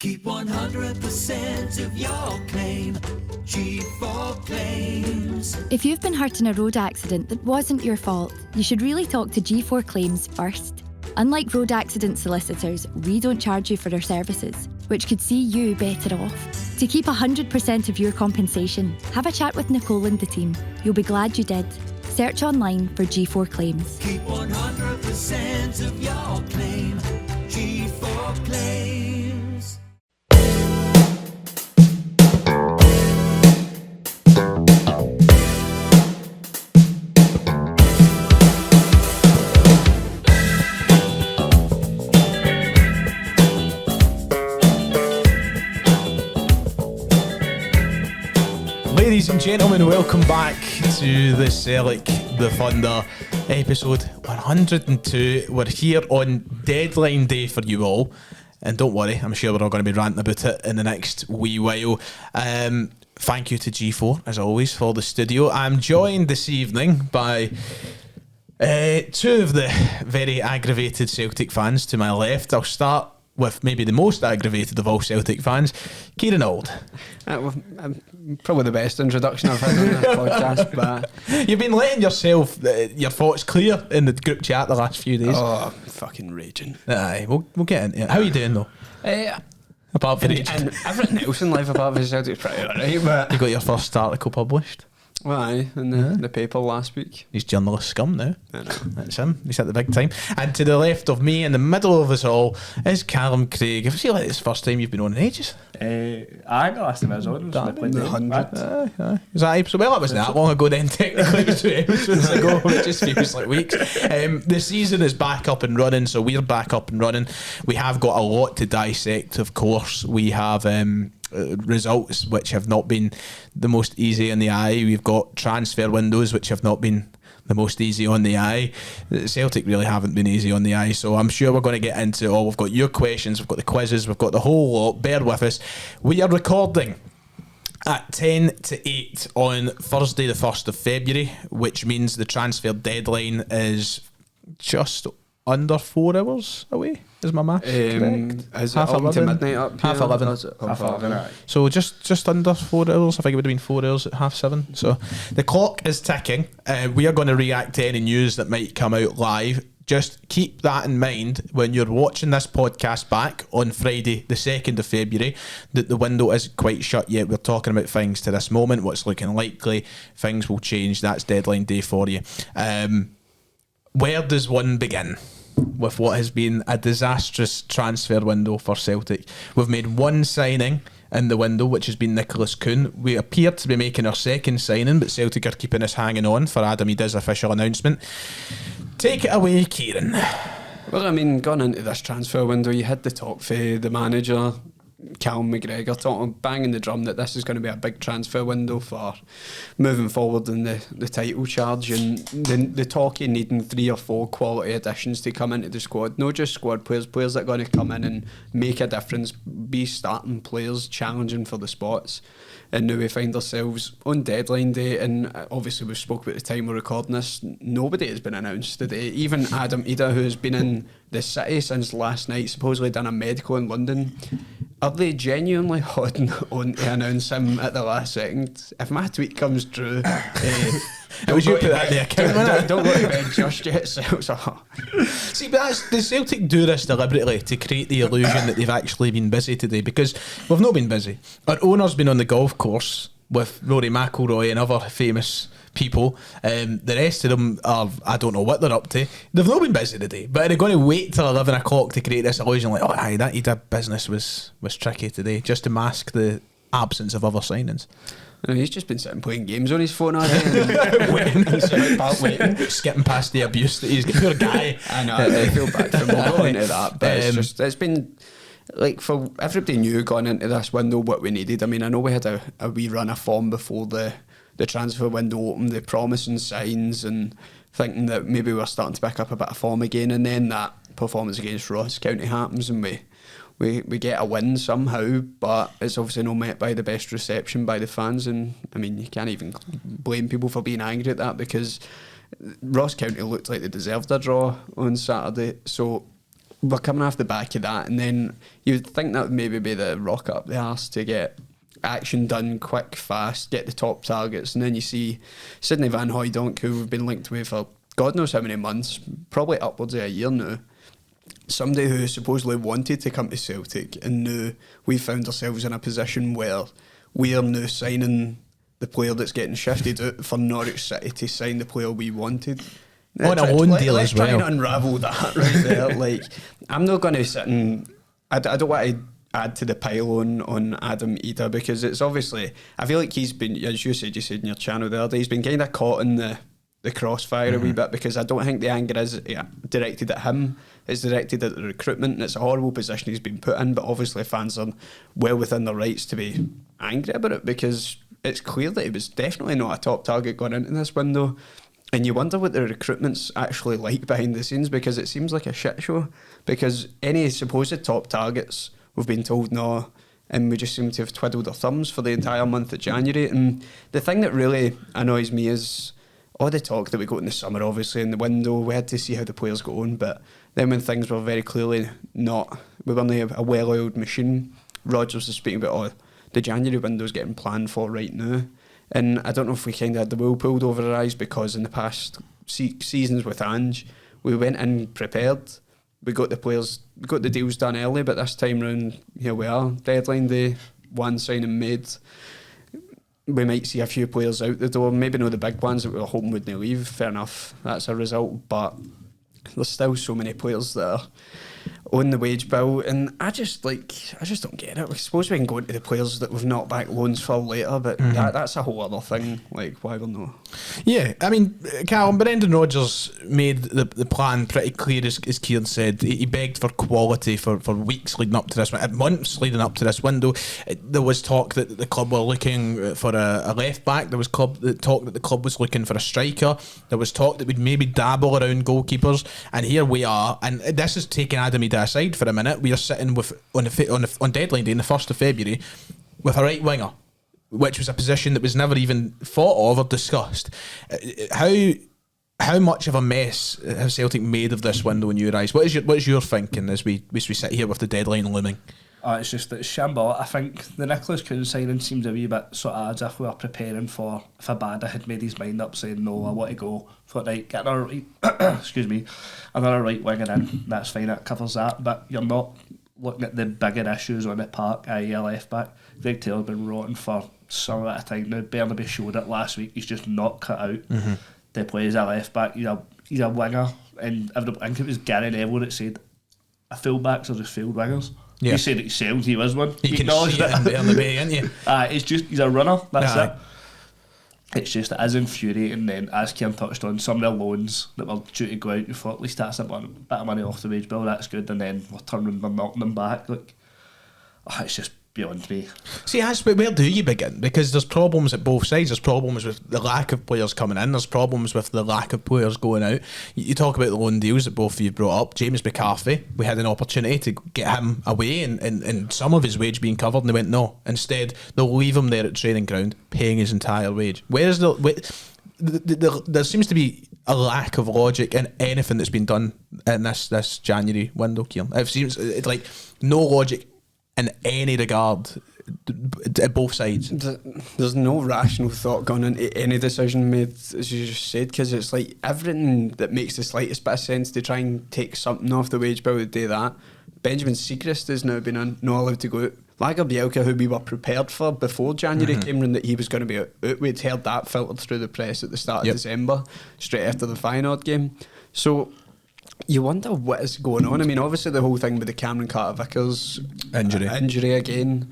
Keep 100% of your claim. G4 Claims. If you've been hurt in a road accident that wasn't your fault, you should really talk to G4 Claims first. Unlike road accident solicitors, we don't charge you for our services, which could see you better off. To keep 100% of your compensation, have a chat with Nicole and the team. You'll be glad you did. Search online for G4 Claims. Keep 100% of your claim. G4 Claims. Ladies and gentlemen, welcome back to the Sellik, the Thunder, episode 102. We're here on deadline day for you all, and don't worry, I'm sure we're all going to be ranting about it in the next wee while. Thank you to G4, as always, for the studio. I'm joined this evening by two of the very aggravated Celtic fans to my left. I'll start with maybe the most aggravated of all Celtic fans, Kieran Auld. Probably the best introduction I've had on this podcast, but you've been letting yourself your thoughts clear in the group chat the last few days. Oh, I'm fucking raging. Aye, we'll get into it. How are you doing though? Apart from raging. And everything else in life apart from Celtic's pretty alright, but You got your first article published. Well, aye, in the paper last week. He's journalist scum now. I know. That's him. He's at the big time. And to the left of me, in the middle of us all, is Calum Craig. I feel like it's the first time you've been on in ages. I got last time I was on. The 100. Was that episode? Well, it wasn't that long ago then, technically. It was 2 episodes ago. It just feels like weeks. The season is back up and running, so we're back up and running. We have got a lot to dissect, of course. We have results which have not been the most easy on the eye. We've got transfer windows which have not been the most easy on the eye. Celtic really haven't been easy on the eye, so I'm sure we're going to get into it all. We've got your questions, we've got the quizzes, we've got the whole lot. Bear with us. We are recording at 10 to 8 on Thursday the 1st of February, which means the transfer deadline is just under 4 hours away. Is my maths correct? Is Half it up 11? to midnight up here? Half 11. Is it Half 11, aye. So just under 4 hours. I think it would have been 4 hours at 7:30. So the clock is ticking. We are going to react to any news that might come out live. Just keep that in mind when you're watching this podcast back on Friday the 2nd of February, that the window isn't quite shut yet. We're talking about things to this moment, what's looking likely. Things will change. That's deadline day for you. Where does one begin with what has been a disastrous transfer window for Celtic? We've made one signing in the window, which has been Nicholas Kuhn. We appear to be making our second signing, but Celtic are keeping us hanging on for Adam Ida's official announcement. Take it away, Kieran. Well, I mean, going into this transfer window, you had the talk for the manager, Calum McGregor, banging the drum that this is going to be a big transfer window for moving forward in the title charge, and the talk of needing 3 or 4 quality additions to come into the squad, not just squad players that are going to come in and make a difference, be starting players challenging for the spots. And now we find ourselves on deadline day, and obviously we've spoke about the time we're recording this, nobody has been announced today. Even Adam Ida, who's been in the city since last night, supposedly done a medical in London. Are they genuinely holding on to announce him at the last second? If my tweet comes true, Would you put that in the account? Don't go to bed just yet. See, but the Celtic do this deliberately to create the illusion that they've actually been busy today, because we've not been busy. Our owner's been on the golf course with Rory McIlroy and other famous people. The rest of them are, I don't know what they're up to. They've not been busy today, but they're going to wait till 11 o'clock to create this illusion like, oh aye, that Ida business was tricky today, just to mask the absence of other signings. He's just been sitting playing games on his phone all day and waiting, skipping past the abuse that he's getting. Poor guy. I know, I feel bad for him. We'll go into that, but it's been like, for everybody knew going into this window what we needed. I mean, I know we had a wee run of form before the transfer window opened, the promising signs, and thinking that maybe we're starting to pick up a bit of form again, and then that performance against Ross County happens and we get a win somehow, but it's obviously not met by the best reception by the fans. And I mean, you can't even blame people for being angry at that, because Ross County looked like they deserved a draw on Saturday. So we're coming off the back of that, and then you'd think that would maybe be the rock up the arse to get action done quick, fast, get the top targets, and then you see Sidney Van Hooijdonk, who we've been linked with for God knows how many months, probably upwards of a year now. Somebody who supposedly wanted to come to Celtic, and now we found ourselves in a position where we are now signing the player that's getting shifted out for Norwich City to sign the player we wanted. On a loan deal as well. Let's try and unravel that right there. Like, I'm not going to sit and... I don't want to add to the pile on Adam Ida, because it's obviously... I feel like he's been, as you said in your channel the other day, he's been kind of caught in the crossfire a wee bit, because I don't think the anger is directed at him. It's directed at the recruitment, and it's a horrible position he's been put in, but obviously fans are well within their rights to be angry about it, because it's clear that he was definitely not a top target going into this window. And you wonder what the recruitment's actually like behind the scenes, because it seems like a shit show. Because any supposed top targets, we've been told no, and we just seem to have twiddled our thumbs for the entire month of January. And the thing that really annoys me is all the talk that we got in the summer, obviously, in the window. We had to see how the players got on, but then when things were very clearly not, we weren't a well-oiled machine, Rodgers was speaking about, the January window's getting planned for right now. And I don't know if we kind of had the wool pulled over our eyes, because in the past seasons with Ange, we went in prepared. We got the players, we got the deals done early, but this time round, here we are. Deadline day, one signing made. We might see a few players out the door, maybe not the big ones that we were hoping wouldn't leave. Fair enough, that's a result, but there's still so many players that are on the wage bill, and I just don't get it. I suppose we can go into the players that we've knocked back loans for later, but that's a whole other thing. Like, why we're not? Yeah, I mean, Calum, Brendan Rodgers made the plan pretty clear, as Kieran said. He begged for quality for weeks leading up to this, months leading up to this window. There was talk that the club were looking for a left back. There was talk that the club was looking for a striker. There was talk that we'd maybe dabble around goalkeepers, and here we are. And this is taking Adam Ida aside for a minute. We are sitting with on deadline day, on the 1st of February, with a right winger, which was a position that was never even thought of or discussed. How much of a mess have Celtic made of this window in your eyes? What is your thinking as we sit here with the deadline looming? It's just that it's shambles. I think the Nicholas Kuhn signing seems a wee bit sort of as if we were preparing for if Abada had made his mind up saying no, I want to go. Thought, right, get another right, another right winger in. That's fine, it covers that. But you're not looking at the bigger issues on the park, i.e. a left back. Greg Taylor's been rotten for some at a time now. Bernaby showed it last week. He's just not cut out to play as a left back. He's a winger, and I think it was Gary Neville that said a fullbacks are just field wingers. Yeah. He said it himself, he was one. You can see it on the way, can't you? It's just, he's a runner, that's it. It's just, it is infuriating. Then, as Kieran touched on, some of the loans that were due to go out, you thought, at least that's a bit of money off the wage bill, that's good, and then we're turning, we're knocking them back. Like, it's just beyond me. See, where do you begin? Because there's problems at both sides. There's problems with the lack of players coming in. There's problems with the lack of players going out. You talk about the loan deals that both of you brought up. James McCarthy, we had an opportunity to get him away and some of his wage being covered, and they went no. Instead, they'll leave him there at training ground, paying his entire wage. There seems to be a lack of logic in anything that's been done in this January window, Kieran. It seems like no logic in any regard at both sides. There's no rational thought gone into any decision made, as you just said, because it's like everything that makes the slightest bit of sense to try and take something off the wage bill would do that. Benjamin Siegrist has now been not allowed to go out. Lager Bielka, who we were prepared for before January came round that he was going to be out, we'd heard that filtered through the press at the start of December, straight after the Feyenoord game. So you wonder what is going on. I mean, obviously the whole thing with the Cameron Carter-Vickers injury again,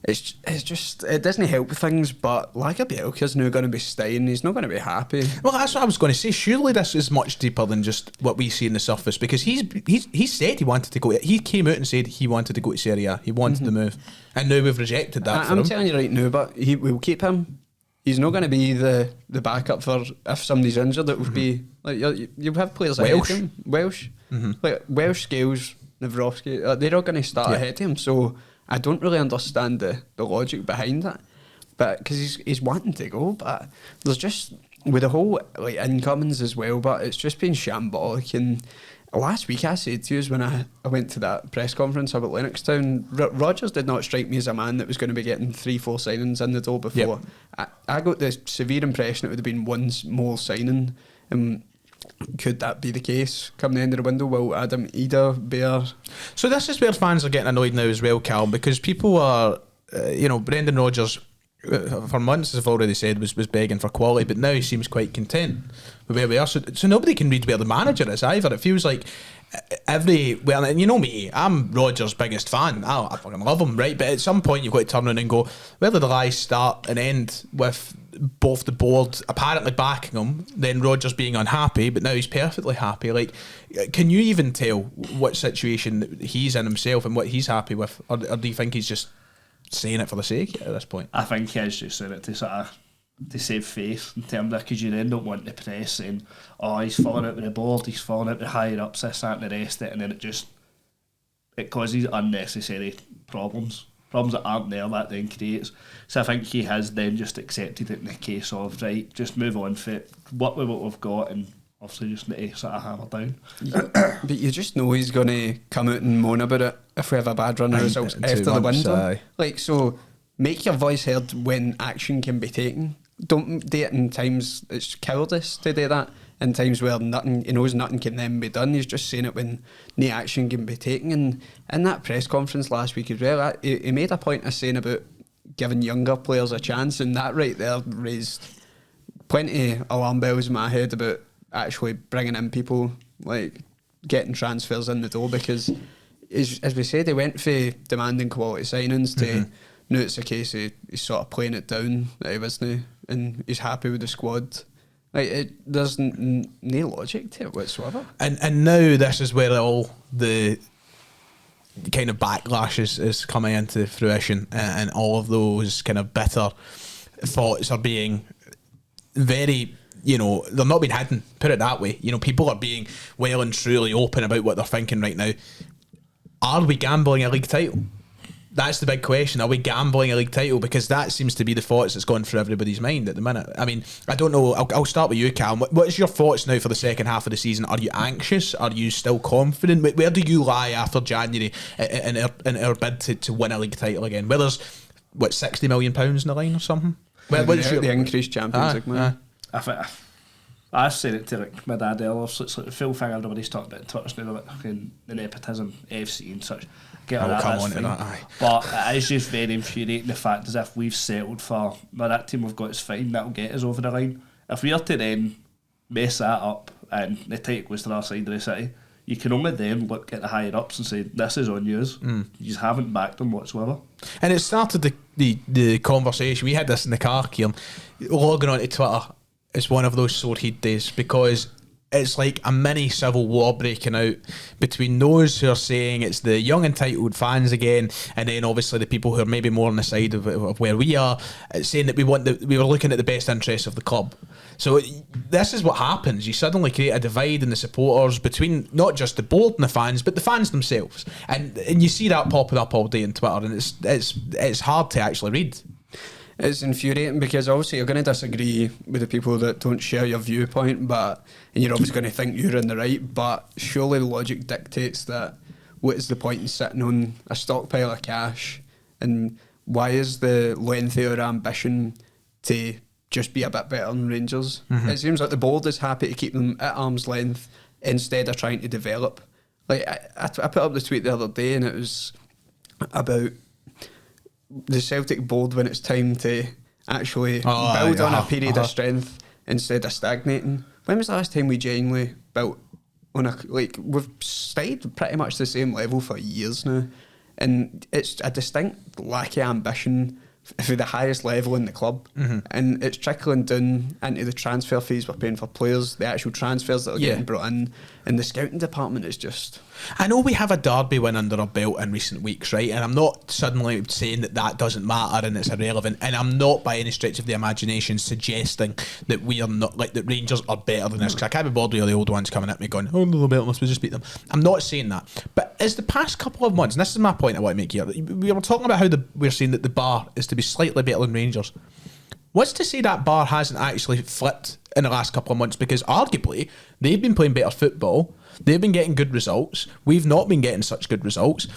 it's just, it doesn't help things, but Lager Bielka's now going to be staying. He's not going to be happy. Well, that's what I was going to say. Surely this is much deeper than just what we see in the surface, because he said he wanted to go. He came out and said he wanted to go to Serie A. He wanted to move, and now we've rejected that. I'm telling you right now, but we'll keep him. He's not going to be the backup for if somebody's injured. It would be like you have players ahead of him. Welsh, like Welsh, Scales, Navrowski. They're all going to start ahead of him. So I don't really understand the logic behind that. But because he's wanting to go, but there's just with the whole like incomings as well. But it's just been shambolic, and Last week I said to you when I went to that press conference about Lennoxtown, Rodgers did not strike me as a man that was going to be getting 3-4 signings in the door before. I got the severe impression it would have been one more signing. Could that be the case come the end of the window? Will Adam Ida bear? So this is where fans are getting annoyed now as well, Calum, because people are, Brendan Rodgers for months, as I've already said, was begging for quality, but now he seems quite content with where we are. So nobody can read where the manager is either. It feels like and you know me, I'm Rodgers' biggest fan. I fucking love him, right? But at some point you've got to turn around and go, where did the lies start and end with both the board apparently backing him, then Rodgers being unhappy, but now he's perfectly happy? Like, can you even tell what situation he's in himself and what he's happy with, or do you think he's just saying it for the sake at this point? I think he's just saying it to sort of to save face in terms of, because you then don't want the press saying, oh, he's falling out with the board, he's falling out with higher ups, this, that and the rest of it, and then it causes unnecessary problems that aren't there, that then creates. So I think he has then just accepted it in the case of, right, just move on for it, work with what we've got, and obviously just need to sort of hammer down. But you just know he's going to come out and moan about it if we have a bad run of results after the window. Like, so make your voice heard when action can be taken. Don't do it in times it's cowardice to do that. In times where he knows nothing can then be done. He's just saying it when no action can be taken. And in that press conference last week as well, he made a point of saying about giving younger players a chance, and that right there raised plenty of alarm bells in my head about actually bringing in people, like getting transfers in the door, because as we said, he went for demanding quality signings to now it's a case of he's sort of playing it down that he wasn't, and he's happy with the squad. Like, there's no logic to it whatsoever. And now this is where all the kind of backlash is coming into fruition, and all of those kind of bitter thoughts are being very, they're not being hidden, put it that way. People are being well and truly open about what they're thinking right now. Are we gambling a league title? That's the big question. Are we gambling a league title? Because that seems to be the thoughts that's going through everybody's mind at the minute. I mean, I don't know. I'll start with you, Calum. What's your thoughts now for the second half of the season? Are you anxious? Are you still confident? Where do you lie after January in our bid to win a league title again? Where there's, £60 million in the line or something? The increased Champions League money. I said it to my dad earlier. So it's like the full thing everybody's talking about Twitter's now about fucking the nepotism, AFC and such. Come on to that, aye. But it is just very infuriating, the fact as if we've settled for, well, that team we've got is fine, that'll get us over the line. If we are to then mess that up and the title goes to the other side of the city, you can only then look at the higher ups and say, this is on yours. You just haven't backed them whatsoever. And it started the conversation. We had this in the car, Kieran. Logging onto Twitter is one of those sore heat days, because it's like a mini civil war breaking out between those who are saying it's the young entitled fans again, and then obviously the people who are maybe more on the side of where we are, saying that we were looking at the best interests of the club. So this is what happens. You suddenly create a divide in the supporters between not just the board and the fans, but the fans themselves, and you see that popping up all day on Twitter, and it's hard to actually read. It's infuriating, because obviously you're going to disagree with the people that don't share your viewpoint, and you're obviously going to think you're in the right, but surely the logic dictates that what is the point in sitting on a stockpile of cash, and why is the length of our ambition to just be a bit better than Rangers? It seems like the board is happy to keep them at arm's length instead of trying to develop. Like, I put up the tweet the other day, and it was about the Celtic board when it's time to actually build on a period of strength instead of stagnating. When was the last time we genuinely built on we've stayed pretty much the same level for years now, and it's a distinct lack of ambition for the highest level in the club, and it's trickling down into the transfer fees we're paying for players, the actual transfers that are getting brought in, and the scouting department is just... I know we have a derby win under our belt in recent weeks, right? And I'm not suddenly saying that doesn't matter and it's irrelevant, and I'm not by any stretch of the imagination suggesting that we are not, like, that Rangers are better than this, because I can't be bothered with all the old ones coming at me going, oh, a little better, must we just beat them? I'm not saying that, but as the past couple of months, and this is my point I want to make here, we were talking about how we're saying that the bar is to be slightly better than Rangers. What's to say that bar hasn't actually flipped in the last couple of months? Because arguably they've been playing better football, They've been getting good results. We've not been getting such good results.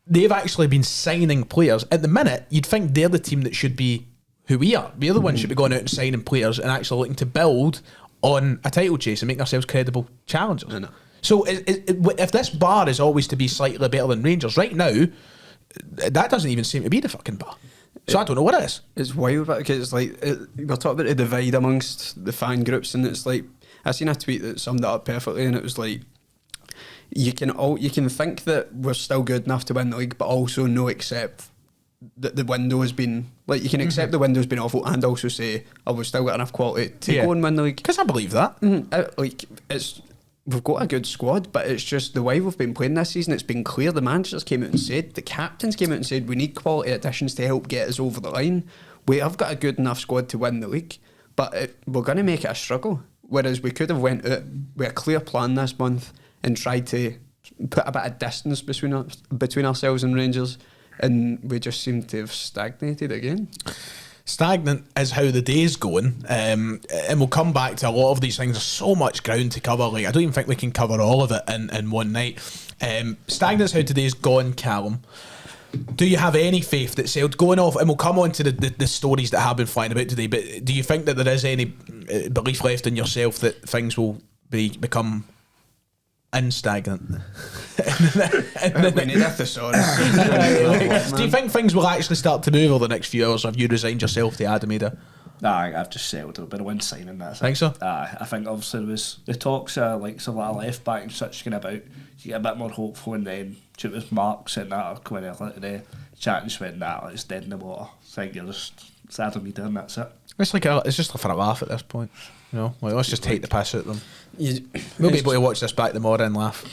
They've actually been signing players. At the minute, you'd think they're the team that should be who we are. We're the ones should be going out and signing players and actually looking to build on a title chase and making ourselves credible challengers. I know. So if this bar is always to be slightly better than Rangers, right now, that doesn't even seem to be the fucking bar. So I don't know what it is. It's wild, because it's like we're talking about the divide amongst the fan groups, and it's like I seen a tweet that summed it up perfectly, and it was like you can think that we're still good enough to win the league, but also no accept that the window has been like you can accept the window's been awful, and also say, oh, we've still got enough quality to go and win the league. Because I believe that. We've got a good squad, but it's just the way we've been playing this season. It's been clear. The managers came out and said, the captains came out and said, we need quality additions to help get us over the line. We have got a good enough squad to win the league, but we're going to make it a struggle. Whereas we could have went out with a clear plan this month and tried to put a bit of distance between ourselves and Rangers, and we just seem to have stagnated again. Stagnant is how the day's going, and we'll come back to a lot of these things. There's so much ground to cover. Like I don't even think we can cover all of it in one night. Stagnant's how today's gone, Calum. Do you have any faith that Celtic going off? And we'll come on to the stories that have been flying about today. But do you think that there is any belief left in yourself that things will become instagnant? We need a thesaurus. Do you think things will actually start to move over the next few hours, or have you resigned yourself to Adamida? Nah, I've just settled a bit of one signing. That's Think so? I think obviously there was the talks like so a left back and such kind of about to get a bit more hopeful, and then it was Mark saying that coming earlier today, chatting just went nah, it's dead in the water. I think you're just sad me and that's it. It's just for a laugh at this point. You know, like let's just take the piss at them. We'll be able to watch this back tomorrow and laugh.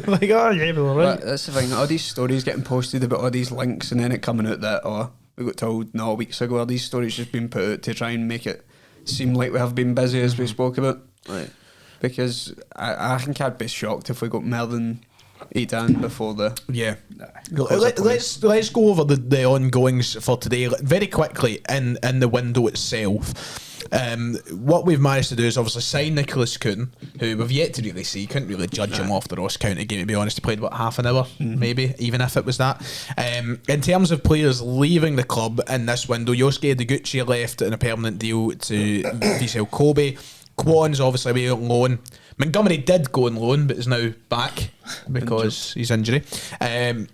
Like, oh yeah, we're right. That's the thing. All these stories getting posted about all these links, and then it coming out that we got told weeks ago. All these stories just been put out to try and make it seem like we have been busy, as we spoke about. Right. Because I think I'd be shocked if we got more than 8 done before the Let's go over the ongoings for today very quickly in the window itself. What we've managed to do is obviously sign Nicholas Kuhn, who we've yet to really see. Couldn't really judge him off the Ross County game, to be honest. He played half an hour, maybe, even if it was that. In terms of players leaving the club in this window, Yosuke Deguchi left in a permanent deal to Vissel Kobe. Kwon's obviously away on loan. Montgomery did go on loan, but is now back because he's injury.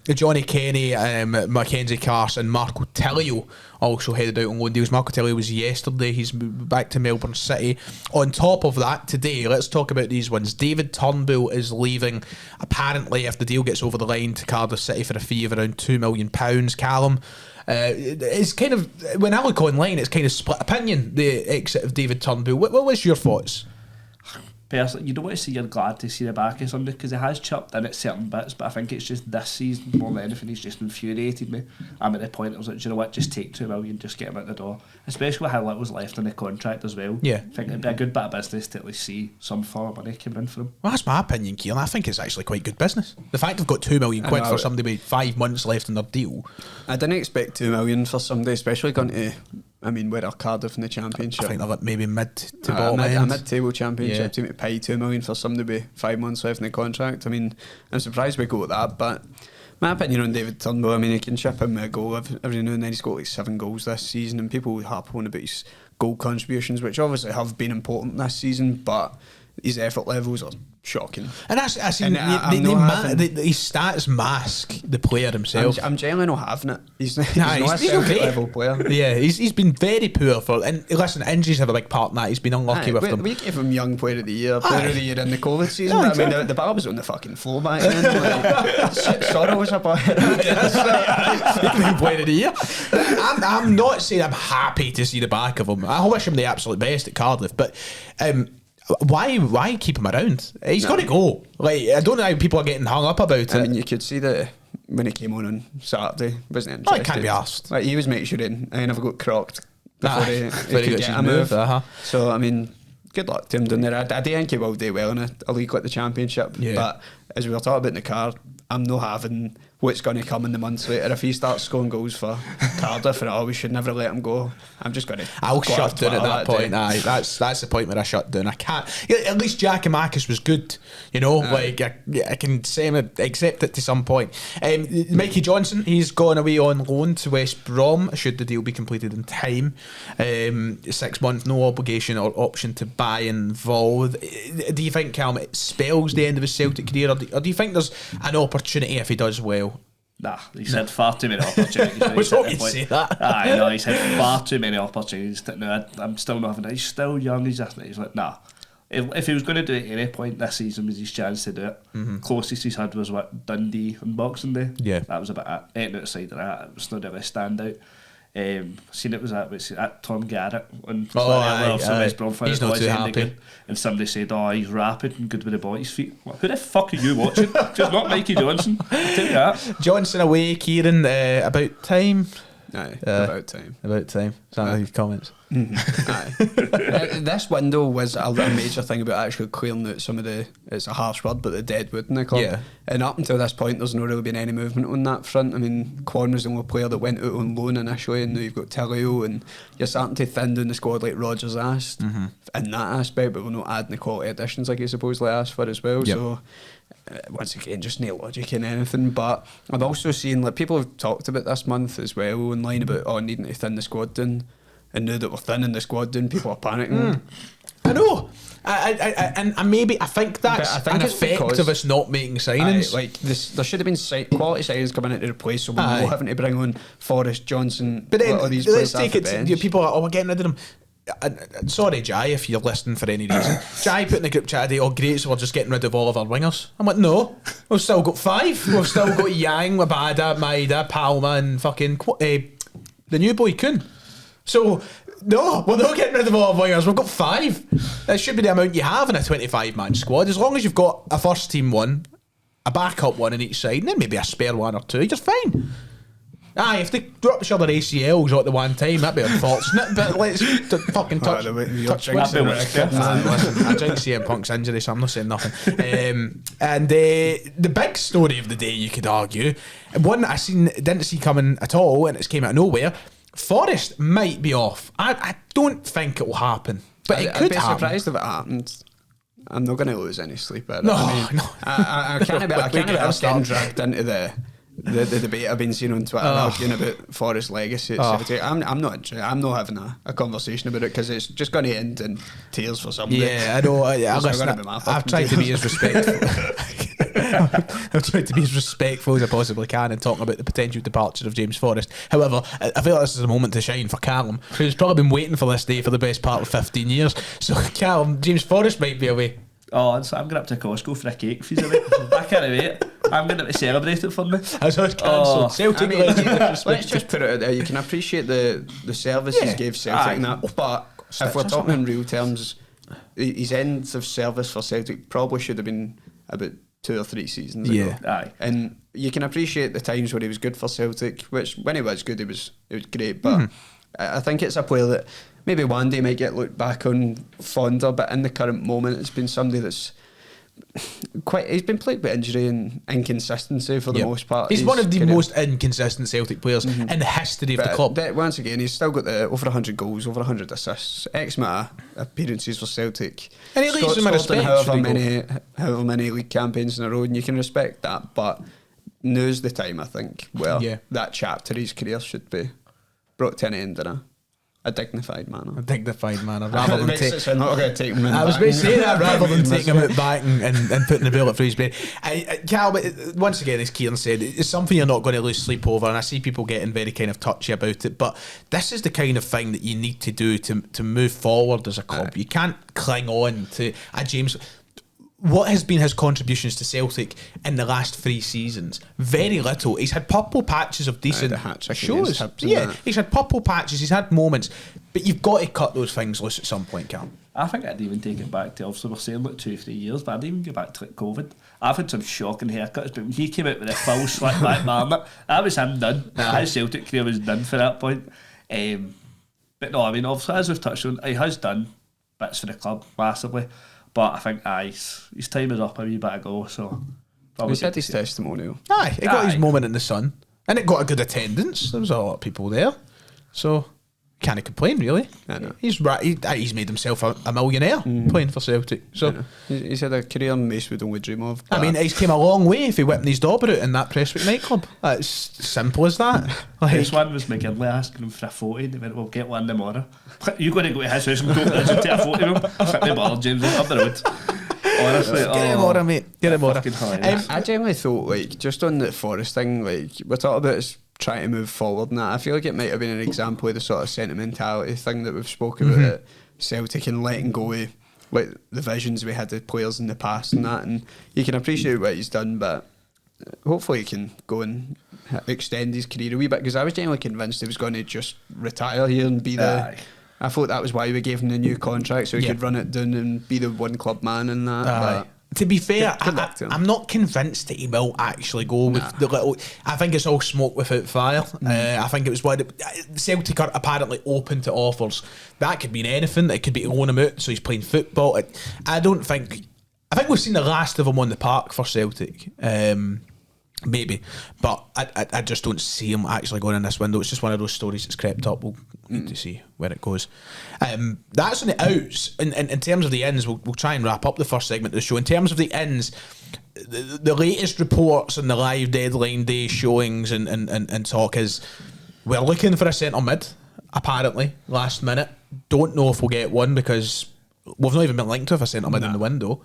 Johnny Kenny, Mackenzie Carson, Marco Tillio also headed out on loan deals. Marco Tillio was yesterday. He's back to Melbourne City. On top of that, today, let's talk about these ones. David Turnbull is leaving, apparently, if the deal gets over the line, to Cardiff City for a fee of around £2 million. Calum, it's kind of, when I look online, it's kind of split opinion, the exit of David Turnbull. What was your thoughts? Personally, you don't want to say you're glad to see the back of somebody, because he has chipped in at certain bits, but I think it's just this season more than anything he's just infuriated me. I'm at the point I was like, do you know what, just take $2 million, just get him out the door, especially with how little was left in the contract as well. Yeah, I think it'd be a good bit of business to at least see some form of money coming in for him. Well, that's my opinion, Kieran. I think it's actually quite good business. The fact they've got £2 million for somebody with 5 months left in their deal. I didn't expect $2 million for somebody, especially going to, we're at Cardiff in the Championship. I think they're maybe mid to bottom end. A mid-table Championship team to pay $2 million for somebody with 5 months left in the contract. I'm surprised we go with that, but my opinion on David Turnbull, he can chip in with a goal every now and then. He's got like 7 goals this season, and people harp on about his goal contributions, which obviously have been important this season, but his effort levels are shocking. And his stats mask the player himself. I'm generally not having it. He's not a Celtic level player. Yeah, he's been very poor and listen, injuries have a big part in that. He's been unlucky with them. We gave him Young Player of the Year, Player of the Year in the COVID season. Yeah, exactly. The ball was on the fucking floor back then. Sorrow was about it. He can be Player of the Year. I'm not saying I'm happy to see the back of him. I wish him the absolute best at Cardiff, but why keep him around? He's got to go. Like, I don't know how people are getting hung up about it. You could see that when he came on Saturday, wasn't interested. It can't be asked. Like, he was making sure he never got crocked before he could get a move. So good luck to him down there. I do think he will do well in a league like the Championship. Yeah. But as we were talking about in the car, I'm not having what's going to come in the months later. If he starts scoring goals for Cardiff and we should never let him go, I'm just going to... I'll shut down at that point. Aye, that's the point where I shut down. I can't... At least Giacomakis was good, you know. Like I can say accept it to some point. Mikey Johnson, he's gone away on loan to West Brom. Should the deal be completed in time? 6 months, no obligation or option to buy involved. Do you think, Calum, it spells the end of his Celtic career, or do you think there's an opportunity if he does well? Nah, he's had far too many opportunities. I was hoping you'd say that. Aye, no, he's had far too many opportunities. I'm still not having it. He's still young. He's like, nah. If he was going to do it at any point this season, was his chance to do it. Closest he's had was Dundee on Boxing Day. Yeah, that was about it. Anything outside of that, it was not really a standout. Seen it was at Tom Garrett on West Brom fans. He's not too happy. And somebody said, he's rapid and good with the ball at his feet. Like, who the fuck are you watching? Just not Mikey Johnson. I'll tell you that. Johnson away, Kieran, about time. Aye, about time. About time. Some of comments. Aye. This window was a major thing about actually clearing out some of it's a harsh word, but the dead wood in the club. Yeah. And up until this point, there's not really been any movement on that front. I mean, Quan was the only player that went out on loan initially, and now you've got Tillio, and you're starting to thin down the squad like Rodgers asked in that aspect, but we're not adding the quality additions like he supposedly asked for as well. Yep. So once again, just no logic in anything. But I've also seen, like, people have talked about this month as well online about needing to thin the squad down, and now that we're thinning the squad down, people are panicking. I know. And maybe I think that's an effect of us not making signings. There should have been quality signings coming in to replace, so we're not having to bring on Forrest, Johnson. But then all these let's players take it to people are, we're getting rid of them. Sorry, Jai, if you're listening for any reason. Jai put in the group chat today, great, so we're just getting rid of all of our wingers. I'm like, no, we've still got 5. We've still got Yang, Wabada, Maida, Palma, and fucking the new boy Kuhn. So no, we're not getting rid of all our wingers. We've got 5. That should be the amount you have in a 25-man squad. As long as you've got a first team one, a backup one on each side, and then maybe a spare one or two, you're fine. Aye, if they drop each other ACLs at the one time, that'd be unfortunate. But let's fucking touch. That'd be listen, I drink CM Punk's injury, so I'm not saying nothing. And the big story of the day, you could argue, one that didn't see coming at all, and it's came out of nowhere. Forrest might be off. I don't think it will happen, but it could happen. I'd be surprised if it happened. I'm not going to lose any sleep at it. No, I can't be getting dragged into the debate I've been seeing on Twitter arguing about Forrest's legacy at Celtic. I'm not having a conversation about it because it's just going to end in tears for somebody. Yeah, I know. I've tried to be as respectful. I've tried to be as respectful as I possibly can in talking about the potential departure of James Forrest. However, I feel like this is a moment to shine for Calum, who's probably been waiting for this day for the best part of 15 years. So Calum, James Forrest might be away. Oh, so I'm going up to Costco for a cake if he's away. I can't wait. I'm going to celebrate it for me. That's what's cancelled. Celtic, let's just put it out there. You can appreciate the service he gave Celtic and that, but if we're talking in real terms, his end of service for Celtic probably should have been about 2 or 3 seasons ago. Aye. And you can appreciate the times where he was good for Celtic, which when he was good, it was great. But I think it's a player that maybe one day might get looked back on fonder, but in the current moment, it's been somebody that's he's been plagued by injury and inconsistency for the most part. He's one of the most inconsistent Celtic players in the history of the club. Once again, he's still got over 100 goals, over 100 assists, X amount of appearances for Celtic. And he leaves him a respect. However many league campaigns in a row, and you can respect that, but now's the time, I think, where that chapter of his career should be brought to an end in a dignified manner. Rather than take him in. I was going to say that rather than taking him out back and putting the bullet through his brain. Cal, once again, as Kieran said, it's something you're not going to lose sleep over, and I see people getting very kind of touchy about it, but this is the kind of thing that you need to do to move forward as a club. You can't cling on to a James. What has been his contributions to Celtic in the last 3 seasons? Very little. He's had purple patches of decent shows. He's had purple patches. He's had moments, but you've got to cut those things loose at some point, Cam. I think I'd even take it back to, obviously we're saying like 2-3 years, but I'd even go back to like COVID. I've had some shocking haircuts, but when he came out with a full slick back marmot, that was him done. His Celtic career was done for that point. But no, I mean, obviously as we've touched on, he has done bits for the club massively. But I think his time is up a wee bit ago, so He's had his testimonial. Aye, he got his Aye. moment in the sun, and it got a good attendance. There was a lot of people there, so can't complain really. I know. He's right. He's made himself a millionaire playing for Celtic. So He's had a career Mace would only dream of. I mean, he's came a long way if he whipped his dauber out in that Prestwick nightclub. It's simple as that. This one was McGinlay asking him for a photo, and he went, "We'll get one tomorrow." You're going to go to his house and go and take a photo of him? Fit me ball, James, up the road. Honestly, Get him on, mate. Get him on. fucking hilarious. I generally thought, like, just on the Forest thing, like, we're talking about us trying to move forward and that. I feel like it might have been an example of the sort of sentimentality thing that we've spoken about at Celtic and letting go of, like, the visions we had of players in the past and that. And you can appreciate what he's done, but hopefully he can go and extend his career a wee bit, because I was genuinely convinced he was going to just retire here and be the... Aye. I thought that was why we gave him the new contract, so he Yeah. could run it down and be the one club man and that. But To be fair, Good luck to him. I'm not convinced that he will actually go with the little. I think it's all smoke without fire. I think it was why Celtic are apparently open to offers. That could mean anything. It could be to loan him out so he's playing football. I don't think. I think we've seen the last of him on the park for Celtic. Maybe, but I just don't see him actually going in this window. It's just one of those stories that's crept up. We'll need to see where it goes. That's on the outs. In terms of the ins, we'll try and wrap up the first segment of the show. In terms of the ins, the latest reports and the live deadline day showings and talk is we're looking for a centre mid, apparently, last minute. Don't know if we'll get one because we've not even been linked with a centre mid in the window.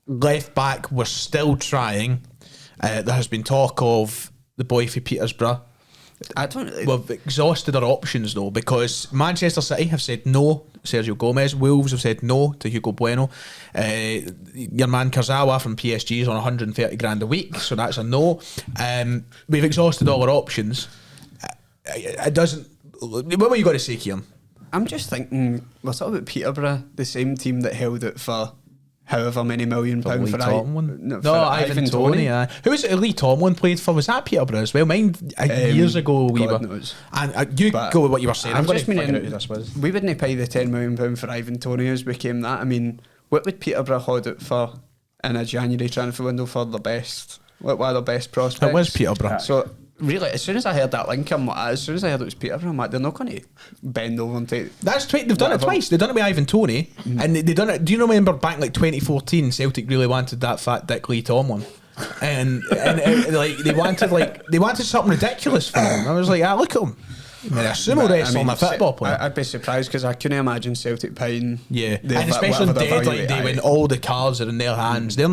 Left back, we're still trying. There has been talk of the boy for Petersburg. I don't. We've exhausted our options though, because Manchester City have said no to Sergio Gomez. Wolves have said no to Hugo Bueno. Your man Kurzawa from PSG is on 130 grand a week, so that's a no. We've exhausted all our options. It doesn't. What were you going to say, Kieran? I'm just thinking, we're talking about Peterborough, the same team that held it for however many £1 million for Lee Tomlin. for Ivan Toney. Who was it Lee Tomlin played for? Was that Peterborough as well? Mine years ago we God were. knows. And you But go with what you were saying. I'm going to just figure meaning, out who this was. we wouldn't pay the £10 million for Ivan Toney as became that. I mean, what would Peterborough hold it for in a January transfer window for the best? What were the best prospects? It was Peterborough. So really, as soon as I heard that link, as soon as I heard it was Peterborough, I'm like, they're not going to bend over and take. They've done it twice. They've done it with Ivan Toney, and they done it. Do you remember back in like 2014? Celtic really wanted that fat dick Lee Tomlin, and like they wanted something ridiculous for him. I was like, look at him. I mean, a sumo wrestler and a football player. I'd be surprised because I couldn't imagine Celtic paying. Yeah, their and especially on whatever their deadline day value- when all the cards are in their hands. They're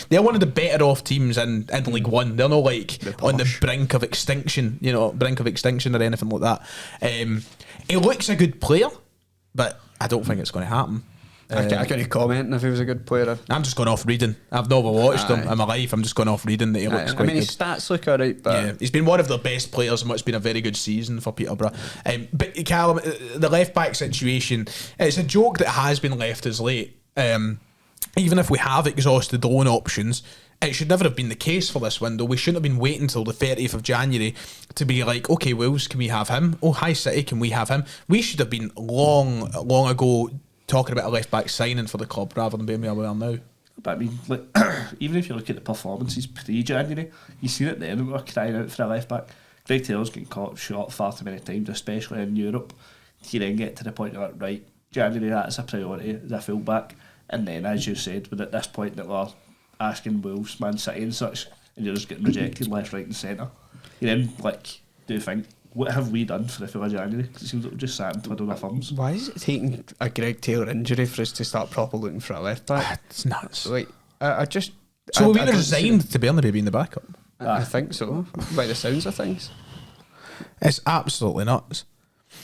they're one of the better off teams in League One. They're not like on the brink of extinction, or anything like that. He looks a good player, but I don't think it's going to happen. I can't comment if he was a good player. I'm just going off reading. I've never watched him in my life. I'm just going off reading that he looks I quite mean, good. his stats look alright, but Yeah, he's been one of the best players and what's been a very good season for Peterborough. But Calum, the left back situation, it's a joke that has been left as late. Even if we have exhausted the loan options, it should never have been the case for this window. We shouldn't have been waiting until the 30th of January to be like, okay, Wolves, can we have him? Oh, High City, can we have him? We should have been long ago talking about a left back signing for the club rather than being where we are now. But I mean, like, even if you look at the performances pre-January, you see it then, we were crying out for a left back. Greg Taylor's getting caught short far too many times, especially in Europe. You then get to the point of, right, January, that's a priority as a full back. And then, as you said, we're at this point that we're asking Wolves, Man City and such, and you're just getting rejected left, right and centre. You then, like, do you think, what have we done for the full of January? Because it seems like we're just sat and twiddling our thumbs. why is it taking a Greg Taylor injury for us to start proper looking for a left back? It's nuts. Like, I just. So we I don't resigned to Bernabei being the backup. see- I think so, by the sounds of things. It's absolutely nuts.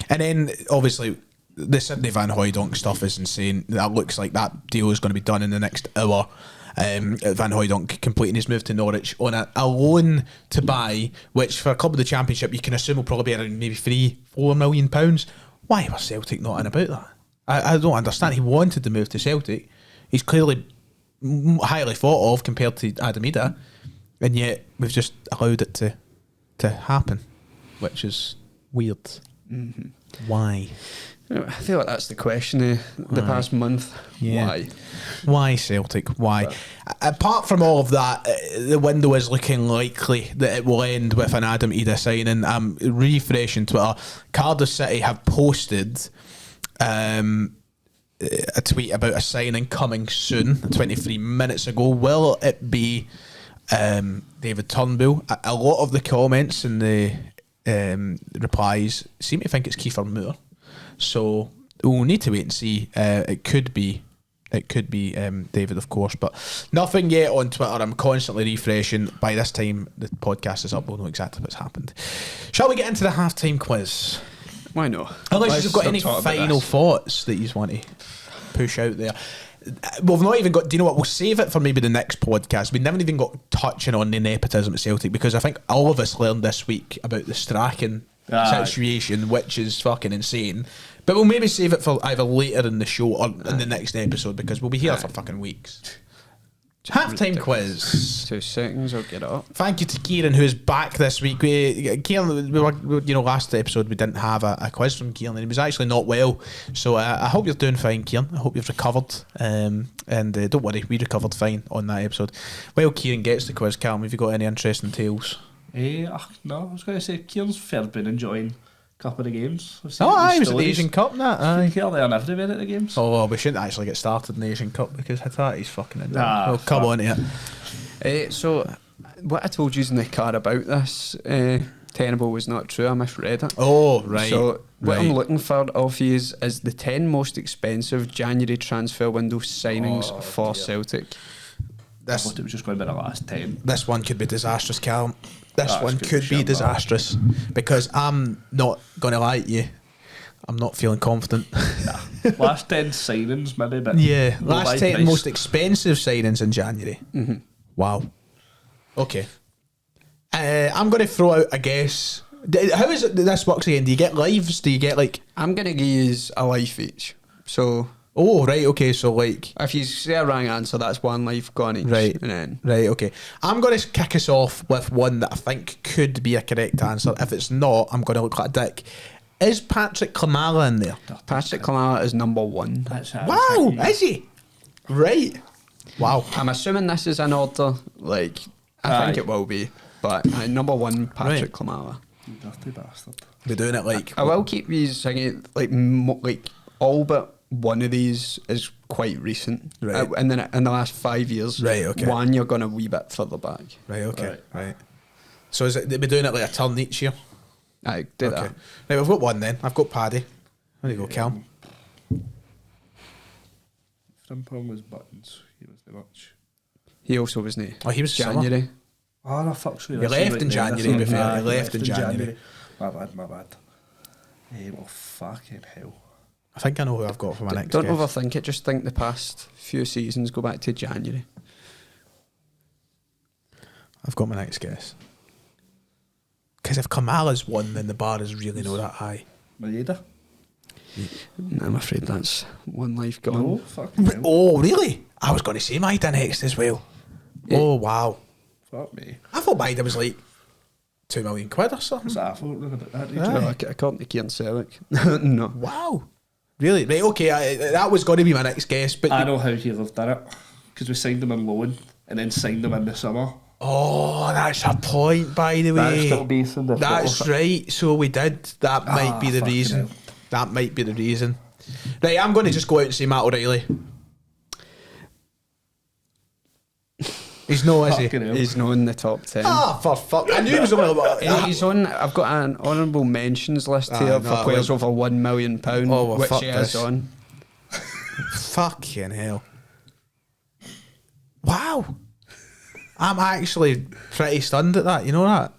And then, obviously, the Sidney Van Hooijdonk stuff is insane. That looks like that deal is going to be done in the next hour. Van Hooijdonk completing his move to Norwich on a loan to buy, which for a club of the Championship you can assume will probably be around maybe £3-4 million. Why was Celtic not in about that? I don't understand. He wanted to move to Celtic. He's clearly highly thought of compared to Adamida, and yet we've just allowed it to happen, which is weird. Mm-hmm. Why? I feel like that's the question of the past month. Yeah. Why Celtic? Why? Apart from all of that, the window is looking likely that it will end with an Adam Ida signing. I'm refreshing Twitter. Cardiff City have posted a tweet about a signing coming soon, 23 minutes ago. Will it be David Turnbull? A lot of the comments and the replies seem to think it's Kiefer Moore. So we'll need to wait and see. It could be David, of course, but nothing yet on Twitter. I'm constantly refreshing. By this time the podcast is up, we'll know exactly what's happened. Shall we get into the halftime quiz? Why not? Unless you've got any final thoughts that you want to push out there. We've not even got. Do you know what? We'll save it for maybe the next podcast. We never even got touching on the nepotism at Celtic, because I think all of us learned this week about the Strachan situation, which is fucking insane. But we'll maybe save it for either later in the show or in the next episode, because we'll be here for fucking weeks. Halftime quiz. 2 seconds, I'll get it up. Thank you to Kieran, who's back this week. Kieran, last episode we didn't have a quiz from Kieran, and he was actually not well. So I hope you're doing fine, Kieran. I hope you've recovered. And don't worry, we recovered fine on that episode. While Kieran gets the quiz, Calum, have you got any interesting tales? No, I was going to say Kieran's fair been enjoying a couple of the games. He was at the Asian Cup, that. I think there and everywhere at the games. Oh, well, we shouldn't actually get started in the Asian Cup, because Hitati's fucking in there. Well, come on to it. So, what I told you in the car about this Tenable was not true. I misread it. Oh, right. So, what I'm looking for off you is the 10 most expensive January transfer window signings for Celtic. I thought it was just going to be the last 10. This one could be disastrous, Calum. This one could be disastrous, because I'm not going to lie to you, I'm not feeling confident. Last 10 signings, maybe, but yeah, last 10 most expensive signings in January. Mm-hmm. Wow. Okay. I'm going to throw out a guess. How is it that this works again? Do you get lives? Do you get like? I'm going to give you a life each. So. Oh, right, okay, so like... If you say a wrong answer, that's 1 life gone each. Right, and then right, okay. I'm going to kick us off with one that I think could be a correct answer. If it's not, I'm going to look like a dick. Is Patrick Klimala in there? Patrick Klimala is number 1. Wow, is he? Right. Wow. I'm assuming this is in order. Like, I think it will be. But number 1, Patrick Klimala. Dirty bastard. We're doing it like... I will keep these singing, like all but one of these is quite recent. Right. And then in the last 5 years, right, okay. One you're going a wee bit further back. Right, okay, right. So is it, they'll be doing it like a turn each year? I do that. Right, we've got one then. I've got Paddy. There you go, Calum. Frimpong was Buttons. He was the much. He also wasn't. Oh, he was January. Oh, no, fuck. He left in January, before. He left in January. My bad. Well, fucking hell. I think I know who I've got for my next Don't guess. overthink it. Just think the past few seasons go back to January. I've got my next guess. Because if Kamala's won, then the bar is really not that high. Maeda? No, I'm afraid that's 1 life gone. No, fucking hell. Oh, really? I was going to say Maida next as well. Yeah. Oh, wow. Fuck me. I thought Maida was like £2 million or something. What's that? I thought about that. Well, according to Kieran Sellik. No. Wow. Really? Right, okay, that was going to be my next guess. But I know how he'll have done it. Because we signed him on loan and then signed him in the summer. oh, that's a point, by the way. That's right. So we did. That might be the fucking reason. hell. That might be the reason. Right, I'm going to just go out and say Matt O'Reilly. He's no, is he? Fucking hell. He's not in the top 10. Ah, for fuck. I knew he was only... He's on. I've got an honourable mentions list here for players over £1 million, Oh, well, which fuck he is this. on. Fucking hell. Wow. I'm actually pretty stunned at that, you know that?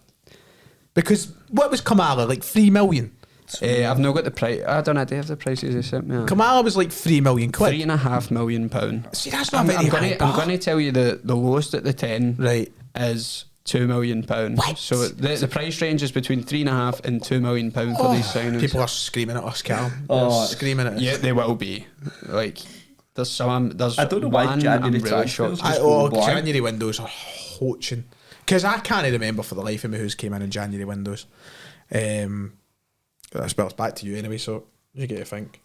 Because what was Kamala, like 3 million? I've not got the price. I don't know. Do you have the prices they sent me? Kamala was like 3 million quid. £3.5 million. See, that's not very high. I'm going to tell you the lowest at the 10 Right. is £2 million. What? So the price range is between £3.5 and £2 million for these signings. People are screaming at us, Cal. Oh, They're screaming at us. Yeah, they will be. Like, there's some. There's I don't know why one January I'm really transfers shocked. just go blank. January windows are hoaching. Because I can't remember for the life of me who's came in January windows. Well, it's back to you anyway, so you get to think.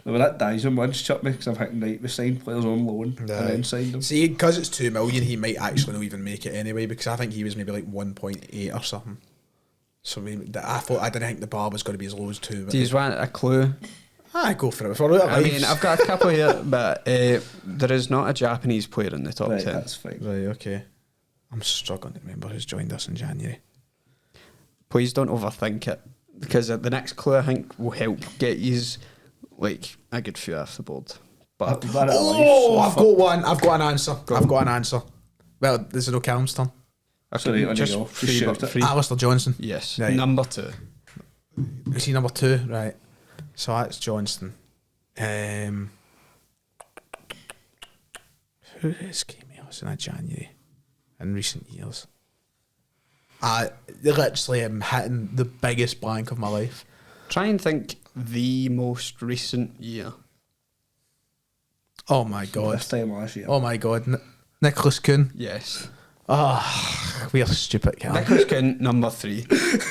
Well, that Dyson one's chucked me because I'm thinking, right, we signed players on loan and then signed them. See, because it's 2 million, he might actually not even make it anyway, because I think he was maybe like 1.8 or something. So maybe, I didn't think the bar was going to be as low as 2. Do you want a clue? I go for it. For it I mean, I've got a couple here, but there is not a Japanese player in the top Right, 10. that's fine. Right, okay. I'm struggling to remember who's joined us in January. Please don't overthink it, because the next clue I think will help get you like a good few off the board. But I've got one. I've got an answer. I've got an answer. Well, this is no Calum's turn. Sorry, on just you go. free, Just but shout it. free. Alistair Johnson. Yes, Right. number 2. Is he number 2? Right. So that's Johnston. Who has came else in January in recent years? I literally am hitting the biggest blank of my life. Try and think the most recent year. Oh my god. This time last year. Oh my god. Nicholas Kuhn. Yes. Ah, we are stupid, Calum. Nicholas Kuhn, number 3.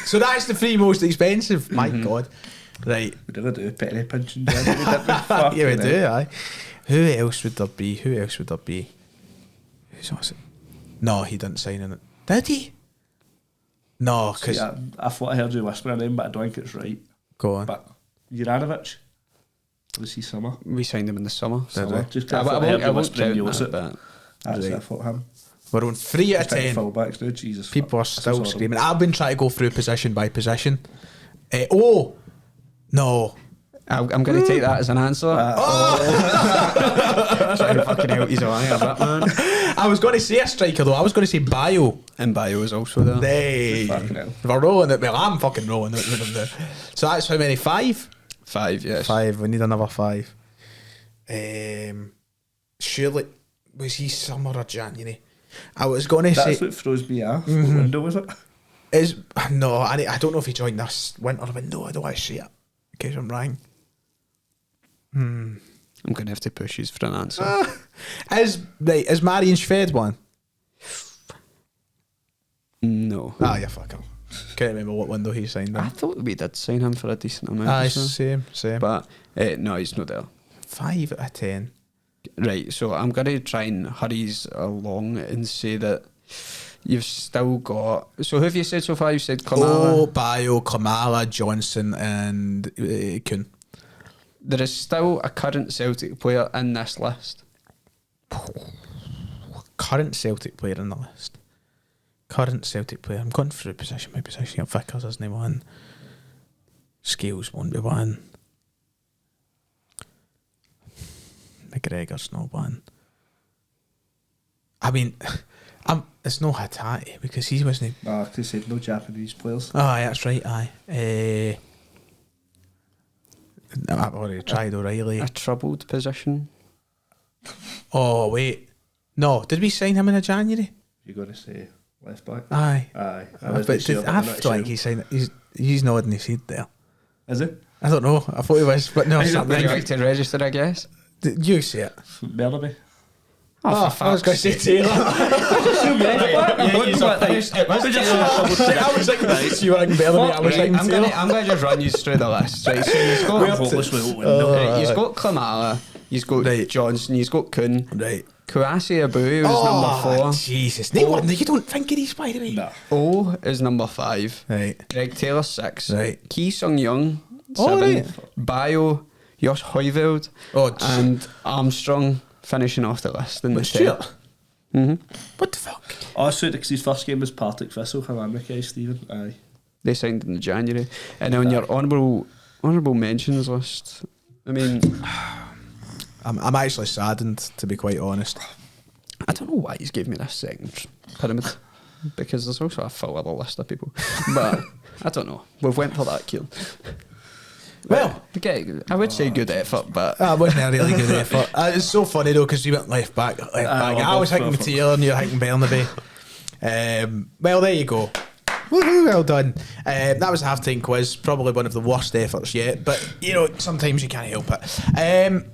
So that's the 3 most expensive. My god. Right. We never do penny pinching. Yeah, Yeah, we do, aye. Who else would there be? Who's was it? No, he didn't sign in it. Did he? No, because... I thought I heard you whisper a name, but I don't think it's right. Go on. But Juranovic, was he summer? We signed him in the summer. Summer. we? Just 'cause I thought I heard you whispering you was it. but That's Right. I thought him. We're on 3 out of 10. Fullbacks now, Jesus. People are fuck. still That's screaming. I've been trying to go through position by position. Oh! No. I'm going to take that as an answer. Try and fucking help you eye a bit, man. I was going to say a striker, though. I was going to say Bio. And Bio is also there. Hey. Fucking hell. We're rolling it. Well, I'm fucking rolling it with them there. So that's how many? 5? 5, yes. 5. We need another 5. Surely, was he summer or January? I was going to say... That's what throws me off. What window was it? No, I don't know if he joined this winter window. I don't want to see it. In case I'm wrong. I'm going to have to push you for an answer. Is Marion Schved one? No. Ah, you fucker. Can't remember what window he signed I in. thought we did sign him for a decent amount. Aye, so. same. But no, he's not there. 5 out of 10. Right, so I'm going to try and hurry along and say that you've still got... So who have you said so far? You said Kamala. Oh, Bio, Kamala, Johnson and Kuhn. There is still a current Celtic player in this list. Current Celtic player in the list. Current Celtic player. I'm going through position by position. Your Vickers isn't one. Scales won't be one. McGregor's not one. I mean, it's no Hatati because he wasn't. No, they said no Japanese players. Oh, aye, that's right. Aye. I've already tried O'Reilly. A troubled position. Oh wait, no. Did we sign him in January? You got to say left back. Aye. Aye. But I feel like he signed. He's nodding his head there. Is it? I don't know. I thought he was, but no. Would you something. like to register, I guess? You say it. Bernaby. Oh, I was going to say Taylor. I was like, you were like Bellamy. I was like I'm Taylor. going to just run you through the list. Right, so you've got Kamala, you've got Johnson, you've got Kuhn. Right. Kouassi Abu was number 4. Jesus. No wonder you don't think of these, by the way. No. O is number 5. Right. Greg Taylor 6. Right. Ki Sung Young 7. Oh, right. Bio, Josh Hoyveld, and Armstrong finishing off the list in the 10. Stuart. What the fuck? Oh, so because his first game was Partick Thistle, Hamamika, Stephen. Aye. They signed in January. And on your honourable mentions list, I mean, I'm actually saddened, to be quite honest. I don't know why he's gave me this second pyramid, because there's also a full other list of people. But I don't know. We've went for that, Kieran. Well, Okay, I would say good effort, but that wasn't a really good effort. It's so funny though because we went left back. I was thinking Taylor and you were thinking Bernaby. Well, there you go. Woohoo, well done. That was a half-time quiz. Probably one of the worst efforts yet, but you know sometimes you can't help it.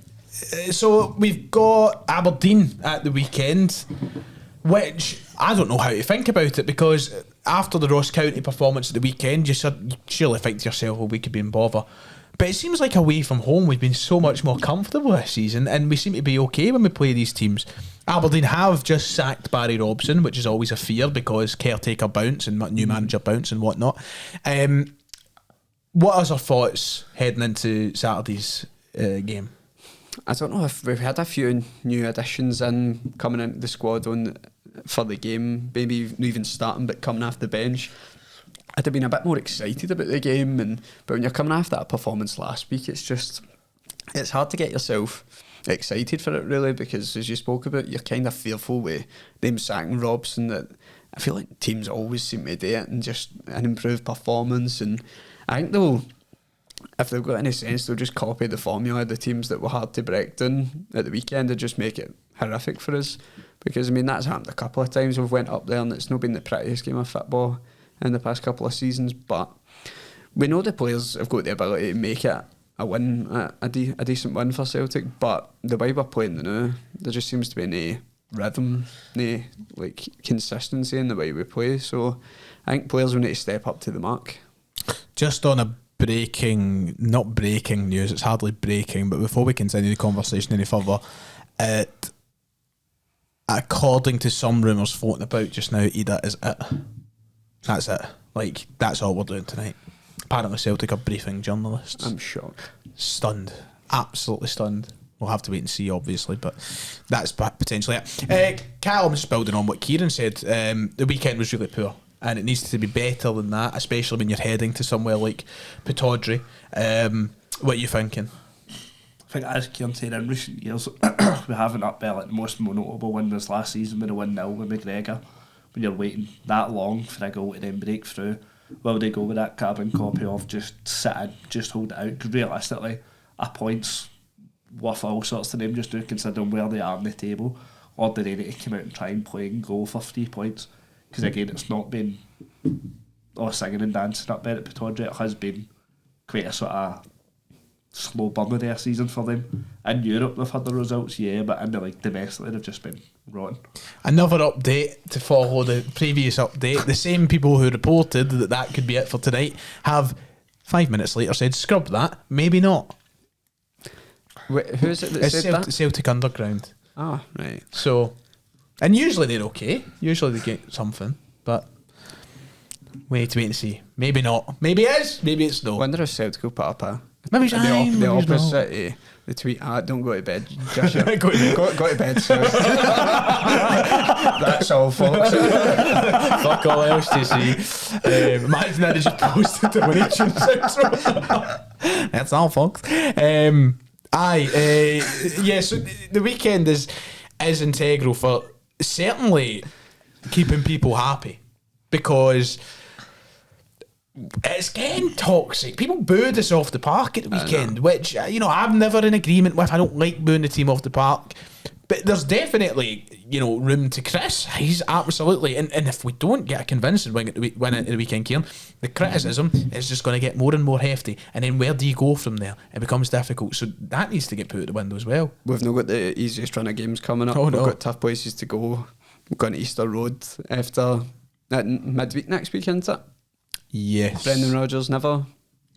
So we've got Aberdeen at the weekend. Which I don't know how to think about it, because after the Ross County performance at the weekend, you surely think to yourself, well, we could be in bother. But it seems like away from home we've been so much more comfortable this season, and we seem to be okay when we play these teams. Aberdeen have just sacked Barry Robson, which is always a fear because caretaker bounce and new manager bounce and whatnot. What are our thoughts heading into Saturday's game? I don't know if we've had a few new additions in coming into the squad for the game, maybe not even starting but coming off the bench. I'd have been a bit more excited about the game, but when you're coming off that performance last week, it's hard to get yourself excited for it really, because as you spoke about, you're kind of fearful with them sacking Robson. That I feel like teams always seem to do it, and just an improved performance, and I think if they've got any sense, they'll just copy the formula of the teams that were hard to break down at the weekend and just make it horrific for us, because I mean that's happened a couple of times. We've went up there and it's not been the prettiest game of football in the past couple of seasons, but we know the players have got the ability to make it a win, a decent win for Celtic, but the way we're playing now, there just seems to be no rhythm, no like consistency in the way we play, so I think players will need to step up to the mark. Just on a not breaking news, it's hardly breaking, but before we continue the conversation any further, according to some rumours floating about just now, Ida is it. That's it. Like, that's all we're doing tonight. Apparently Celtic are briefing journalists. I'm shocked. Stunned. Absolutely stunned. We'll have to wait and see, obviously, but that's potentially it. Calum, just building on what Kieran said, the weekend was really poor, and it needs to be better than that, especially when you're heading to somewhere like Pittodrie. What are you thinking? I think, as Kieran said, in recent years we haven't up there. Like the most notable win was last season with a 1-0 with McGregor. When you're waiting that long for a goal to then break through, will they go with that carbon copy of just sit in, just hold it out? Because realistically, a point's worth all sorts to them just now, considering where they are on the table. Or do they need to come out and try and play and go for 3 points? Because again, it's not been all singing and dancing up there at Pittodrie. It has been quite a sort of slow burn of their season for them. In Europe they've had the results, yeah, but in the league domestically they've just been rotten. Another update to follow the previous update. The same people who reported that could be it for tonight have 5 minutes later said, scrub that, maybe not. Wait, who is it that said that? Celtic Underground. Ah, right. So, and usually they're okay. Usually they get something, but we need to wait and see. Maybe not. Maybe it is. Maybe it's no. I wonder if Celtic will put up maybe it's the opposite. The tweet, don't go to bed just yet. go to bed, sorry. That's all, folks. Fuck all else to see. Imagine that they just posted the winning outro. That's all, folks. So the weekend is integral for certainly keeping people happy, because it's getting toxic. People booed us off the park at the weekend, which I'm never in agreement with. I don't like booing the team off the park, but there's definitely room to criticise, absolutely. And if we don't get a convincing win at the weekend, Kieran, the criticism is just going to get more and more hefty. And then where do you go from there? It becomes difficult. So that needs to get put out the window as well. We've not got the easiest run of games coming up. We've got tough places to go. We're going to Easter Road after midweek next week, isn't it? Yes. Brendan Rodgers never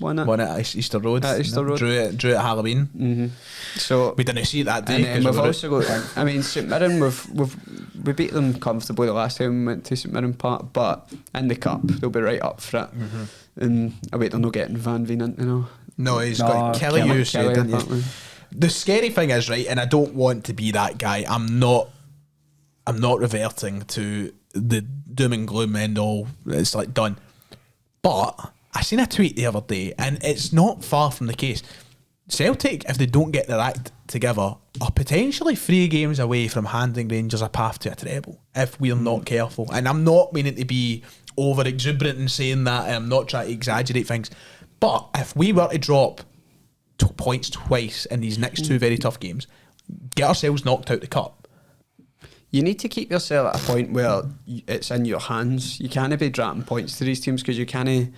won it. Won it at Easter Road. At Easter Road. Drew it at Halloween. Mm-hmm. So we didn't see it that day. And then we've also got. I mean, St Mirren. We beat them comfortably the last time we went to St Mirren Park, but in the cup they'll be right up for it. Mm-hmm. And I wait, they're not getting Van Veen into No, he's got Kelly. You said, didn't you? The scary thing is, right, and I don't want to be that guy. I'm not reverting to the doom and gloom end all. It's like done. But I seen a tweet the other day, and it's not far from the case. Celtic, if they don't get their act together, are potentially 3 games away from handing Rangers a path to a treble if we're not careful. And I'm not meaning to be over exuberant in saying that, and I'm not trying to exaggerate things. But if we were to drop 2 points twice in these next 2 very tough games, get ourselves knocked out the cup, you need to keep yourself at a point where it's in your hands. You can't be dropping points to these teams, because you can't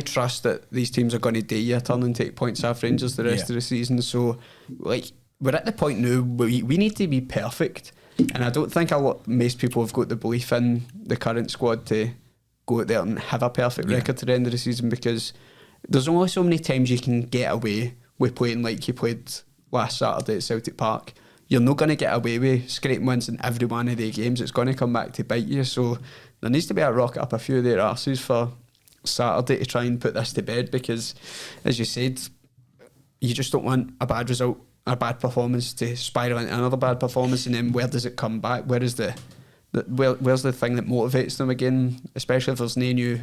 trust that these teams are going to do you a turn and take points off Rangers the rest of the season. So, like, we're at the point now where we need to be perfect And I don't think most people have got the belief in the current squad to go out there and have a perfect record to the end of the season, because there's only so many times you can get away with playing like you played last Saturday at Celtic Park. You're not going to get away with scraping wins in every one of the games. It's going to come back to bite you. So there needs to be a rocket up a few of their arses for Saturday to try and put this to bed, because, as you said, you just don't want a bad result, a bad performance to spiral into another bad performance, and then where does it come back? Where's the thing that motivates them again, especially if there's no new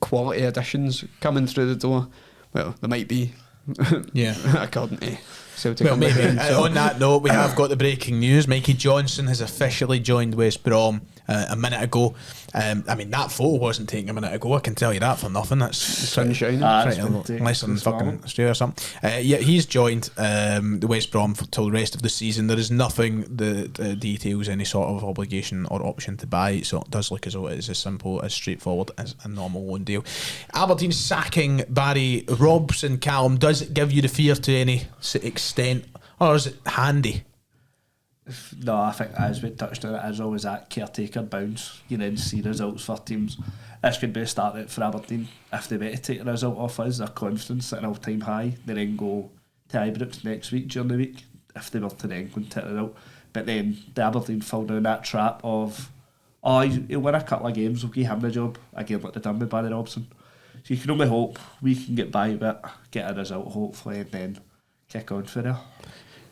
quality additions coming through the door? Well, there might be, according to Celtic. Well, maybe. On that note, we have got the breaking news. Mikey Johnson has officially joined West Brom a minute ago. I mean, that photo wasn't taken a minute ago, I can tell you that for nothing. That's sunshine. Less than fucking Australia or something. Yeah, he's joined the West Brom till the rest of the season. There is nothing that details any sort of obligation or option to buy, so it does look as though it is as simple, as straightforward as a normal loan deal. Aberdeen sacking Barry Robson. Calum, does it give you the fear to any extent, or is it handy? No, I think as we touched on, it is always that caretaker bounce. You then see results for teams. This could be a start out for Aberdeen. If they were to take a result off us, their confidence at an all-time high, they then go to Ibrox next week during the week, if they were to then go and take it out. But then the Aberdeen fall down that trap of, he'll win a couple of games, we'll give him the job, again like they done with Barry Robson. So you can only hope we can get by with it, get a result hopefully, and then kick on for there.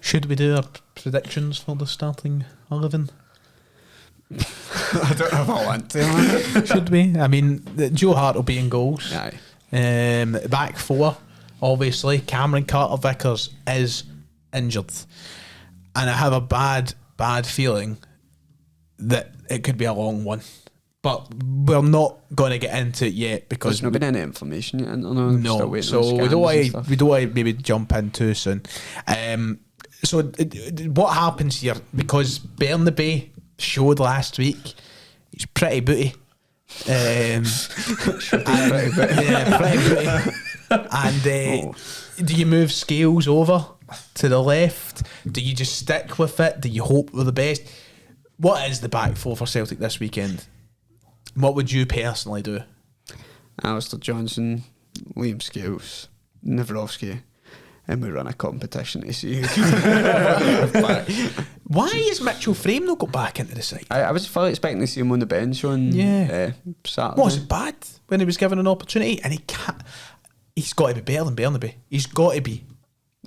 Should we do our predictions for the starting 11? I don't know if I want to. Should we? I mean, Joe Hart will be in goals. Aye. Back four, obviously. Cameron Carter-Vickers is injured. And I have a bad feeling that it could be a long one. But we're not going to get into it yet because there's not been any information yet. No, so we don't want to maybe jump in too soon. So what happens here, because Bernabei showed last week he's pretty booty. Pretty booty. And do you move Scales over to the left? Do you just stick with it? Do you hope for the best? What is the back four for Celtic this weekend? What would you personally do? Alistair Johnson, Liam Scales, Navrowski, and we run a competition to see who can back. Why is Mitchell Frame not got back into the side? I was fully expecting to see him on the bench on Saturday. Was it bad when he was given an opportunity? And he can't. He's got to be better than Bernabei. He's got to be.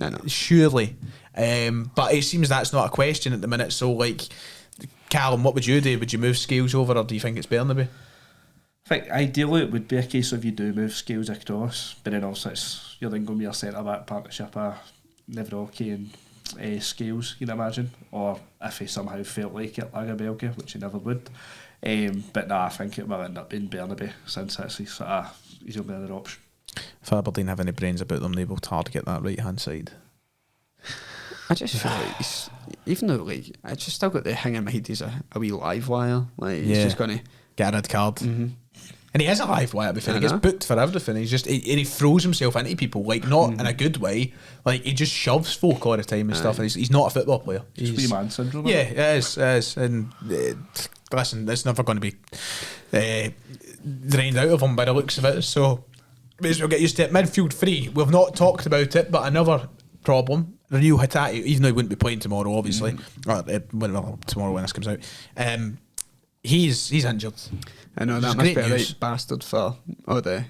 I know. Surely. But it seems that's not a question at the minute. So, like, Calum, what would you do? Would you move Scales over, or do you think it's Bernabei? I think ideally it would be a case of you do move Scales across, but then also you're then going to be a centre-back partnership of Navrowski and Scales, you'd imagine, or if he somehow felt like it, Lagerbielke, which he never would. But no, I think it will end up being Bernabei, since that's his only other option. If Aberdeen have any brains about them, they will target that right-hand side. I just feel like even though I just still got the hang in my head he's a wee live wire. Like he's just going to get a red card. Mm-hmm. And he is a live wire before he gets booked for everything. He's just he throws himself into people, like not in a good way. Like he just shoves folk all the time and stuff. And he's not a football player. He's wee man syndrome. Yeah, it is. And listen, it's never going to be drained out of him by the looks of it. So may as well get used to it. Midfield free. We've not talked about it, but another problem. Ryu Hatate, even though he wouldn't be playing tomorrow, obviously, or tomorrow when this comes out, he's injured. I know that must be a right bastard for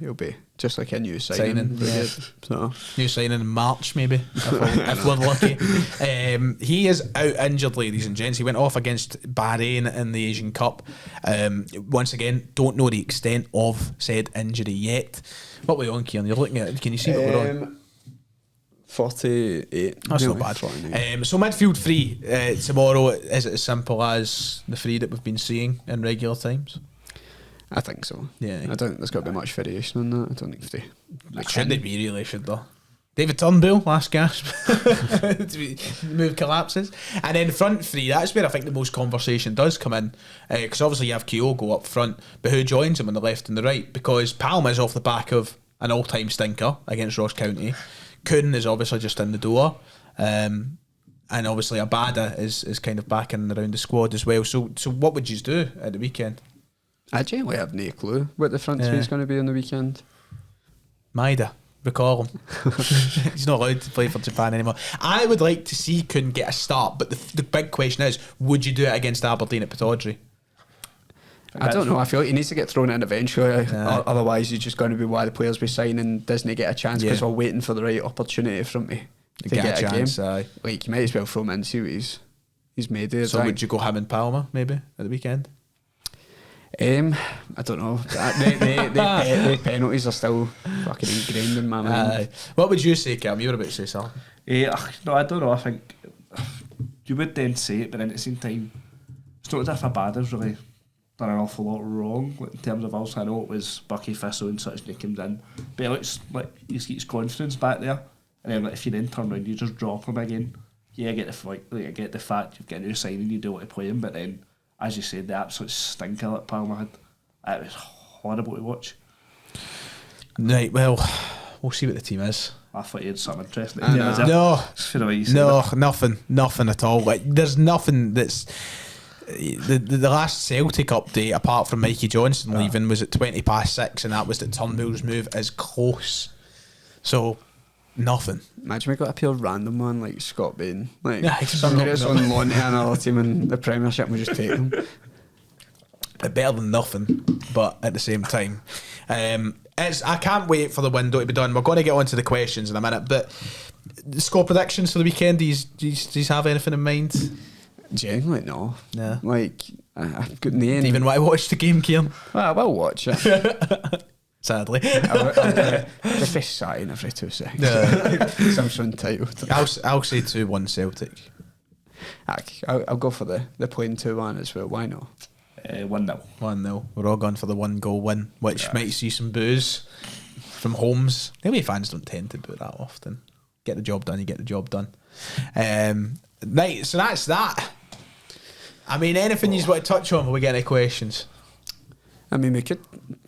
he'll be just like a new signing. So new signing in March maybe if we're lucky. He is out injured, ladies and gents. He went off against Bahrain in the Asian Cup. Once again, don't know the extent of said injury yet. What were you on, Kieran? You're looking at. Can you see what we're on? 48. That's not bad. So midfield free tomorrow. Is it as simple as the free that we've been seeing in regular times? I think so. Yeah, I don't think there's got to be much variation on that. I don't think they should they be really, should there? David Turnbull, last gasp. Move collapses. And then front three, that's where I think the most conversation does come in. Because obviously you have Kyogo up front, but who joins him on the left and the right? Because Palma is off the back of an all-time stinker against Ross County. Kuhn is obviously just in the door. and obviously Abada is kind of back in and around the squad as well. So what would you do at the weekend? I genuinely have no clue what the front three is going to be on the weekend. Maida, recall him. He's not allowed to play for Japan anymore. I would like to see Kuhn get a start, but the big question is, would you do it against Aberdeen at Pittodrie? I don't know. I feel like he needs to get thrown in eventually. Otherwise, he's just going to be why the players be signing doesn't get a chance because we're waiting for the right opportunity for him to get a chance. Like, you might as well throw him in, see what he's made of. So would you go him and Palmer maybe at the weekend? I don't know. The penalties are still fucking ingrained in my mind. What would you say, Calum? You were about to say something. No, I don't know. I think you would then say it, but then at the same time, it's not as if Abada's really done an awful lot wrong in terms of us. I know it was Bucky Thistle and such, and he comes in, but it looks like he's got his confidence back there. And then, like, if you then turn around, you just drop him again. Yeah, I get the fact you've got a new signing, you don't want to play him, but then, as you said, the absolute stinker that Palmer had, it was horrible to watch. Right, well, we'll see what the team is. I thought you had something interesting. Nothing at all. Like, there's nothing that's the last Celtic update, apart from Mikey Johnson leaving, was at 6:20, and that was that Turnbull's move is close. So nothing. Imagine we got a pure random one like Scott Bain, like somebody that's on loan to another team in the Premiership, and we just take them. Better than nothing, but at the same time, I can't wait for the window to be done. We're going to get on to the questions in a minute, but the score predictions for the weekend, do you have anything in mind? Genuinely, no. Yeah. Like, I've got in the end. Don't even want to watch the game, Kieran? Well, I will watch it. Sadly. I'll just be sighing every 2 seconds. Some sort of title. I'll say 2-1 Celtic. I'll go for the plain 2-1 as well. Why not? 1-0. 1-0. We're all going for the 1-goal win, which might see some boos from Holmes. Maybe fans don't tend to boo that often. Get the job done, you get the job done. Right, so that's that. I mean, anything you want to touch on before we get any questions? I mean, we could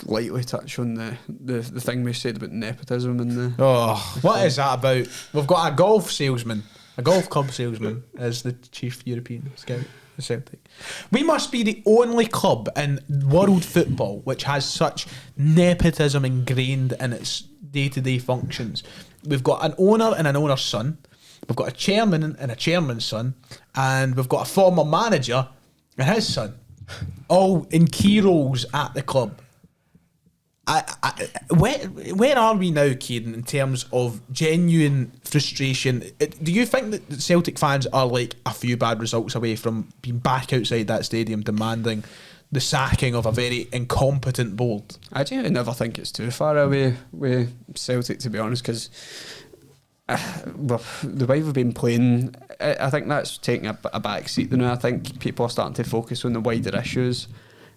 lightly touch on the thing we said about nepotism and the... Oh, what is that about? We've got a golf club salesman as the chief European scout for Celtic. We must be the only club in world football which has such nepotism ingrained in its day-to-day functions. We've got an owner and an owner's son. We've got a chairman and a chairman's son, and we've got a former manager and his son, all in key roles at the club. Where are we now, Kieran, in terms of genuine frustration? Do you think that Celtic fans are like a few bad results away from being back outside that stadium demanding the sacking of a very incompetent board? I genuinely never think it's too far away with Celtic, to be honest, because the way we've been playing, I think that's taking a back seat now. I think people are starting to focus on the wider issues,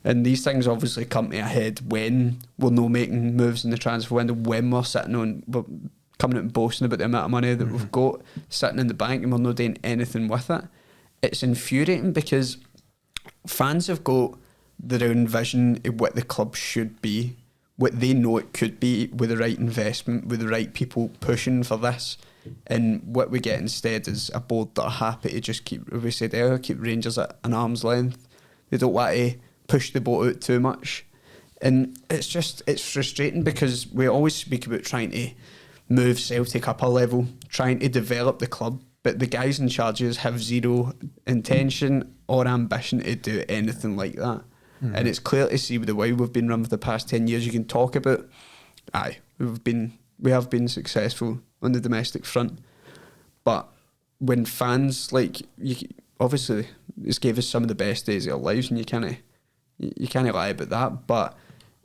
and these things obviously come to a head when we're not making moves in the transfer window, when we're coming out and boasting about the amount of money that we've got sitting in the bank and we're not doing anything with it. It's infuriating because fans have got their own vision of what the club should be, what they know it could be, with the right investment, with the right people pushing for this. And what we get instead is a board that are happy to just keep Rangers at an arm's length. They don't want to push the boat out too much. And it's frustrating because we always speak about trying to move Celtic up a level, trying to develop the club, but the guys in charges have zero intention or ambition to do anything like that. And it's clear to see with the way we've been run for the past 10 years. You can talk about, we have been successful on the domestic front, but when fans, like, obviously this gave us some of the best days of our lives, and you can't lie about that, but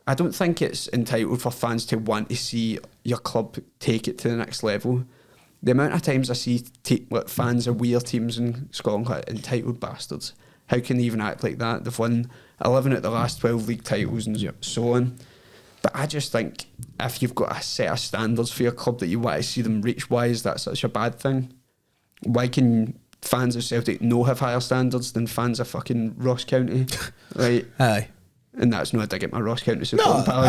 I don't think it's entitled for fans to want to see your club take it to the next level. The amount of times I see fans of weird teams in Scotland, like entitled bastards. How can they even act like that? They've won 11 at the last 12 league titles and so on. But I just think if you've got a set of standards for your club that you want to see them reach, why is that such a bad thing? Why can fans of Celtic no have higher standards than fans of fucking Ross County? Like, aye. And that's not a dig at my Ross County support. But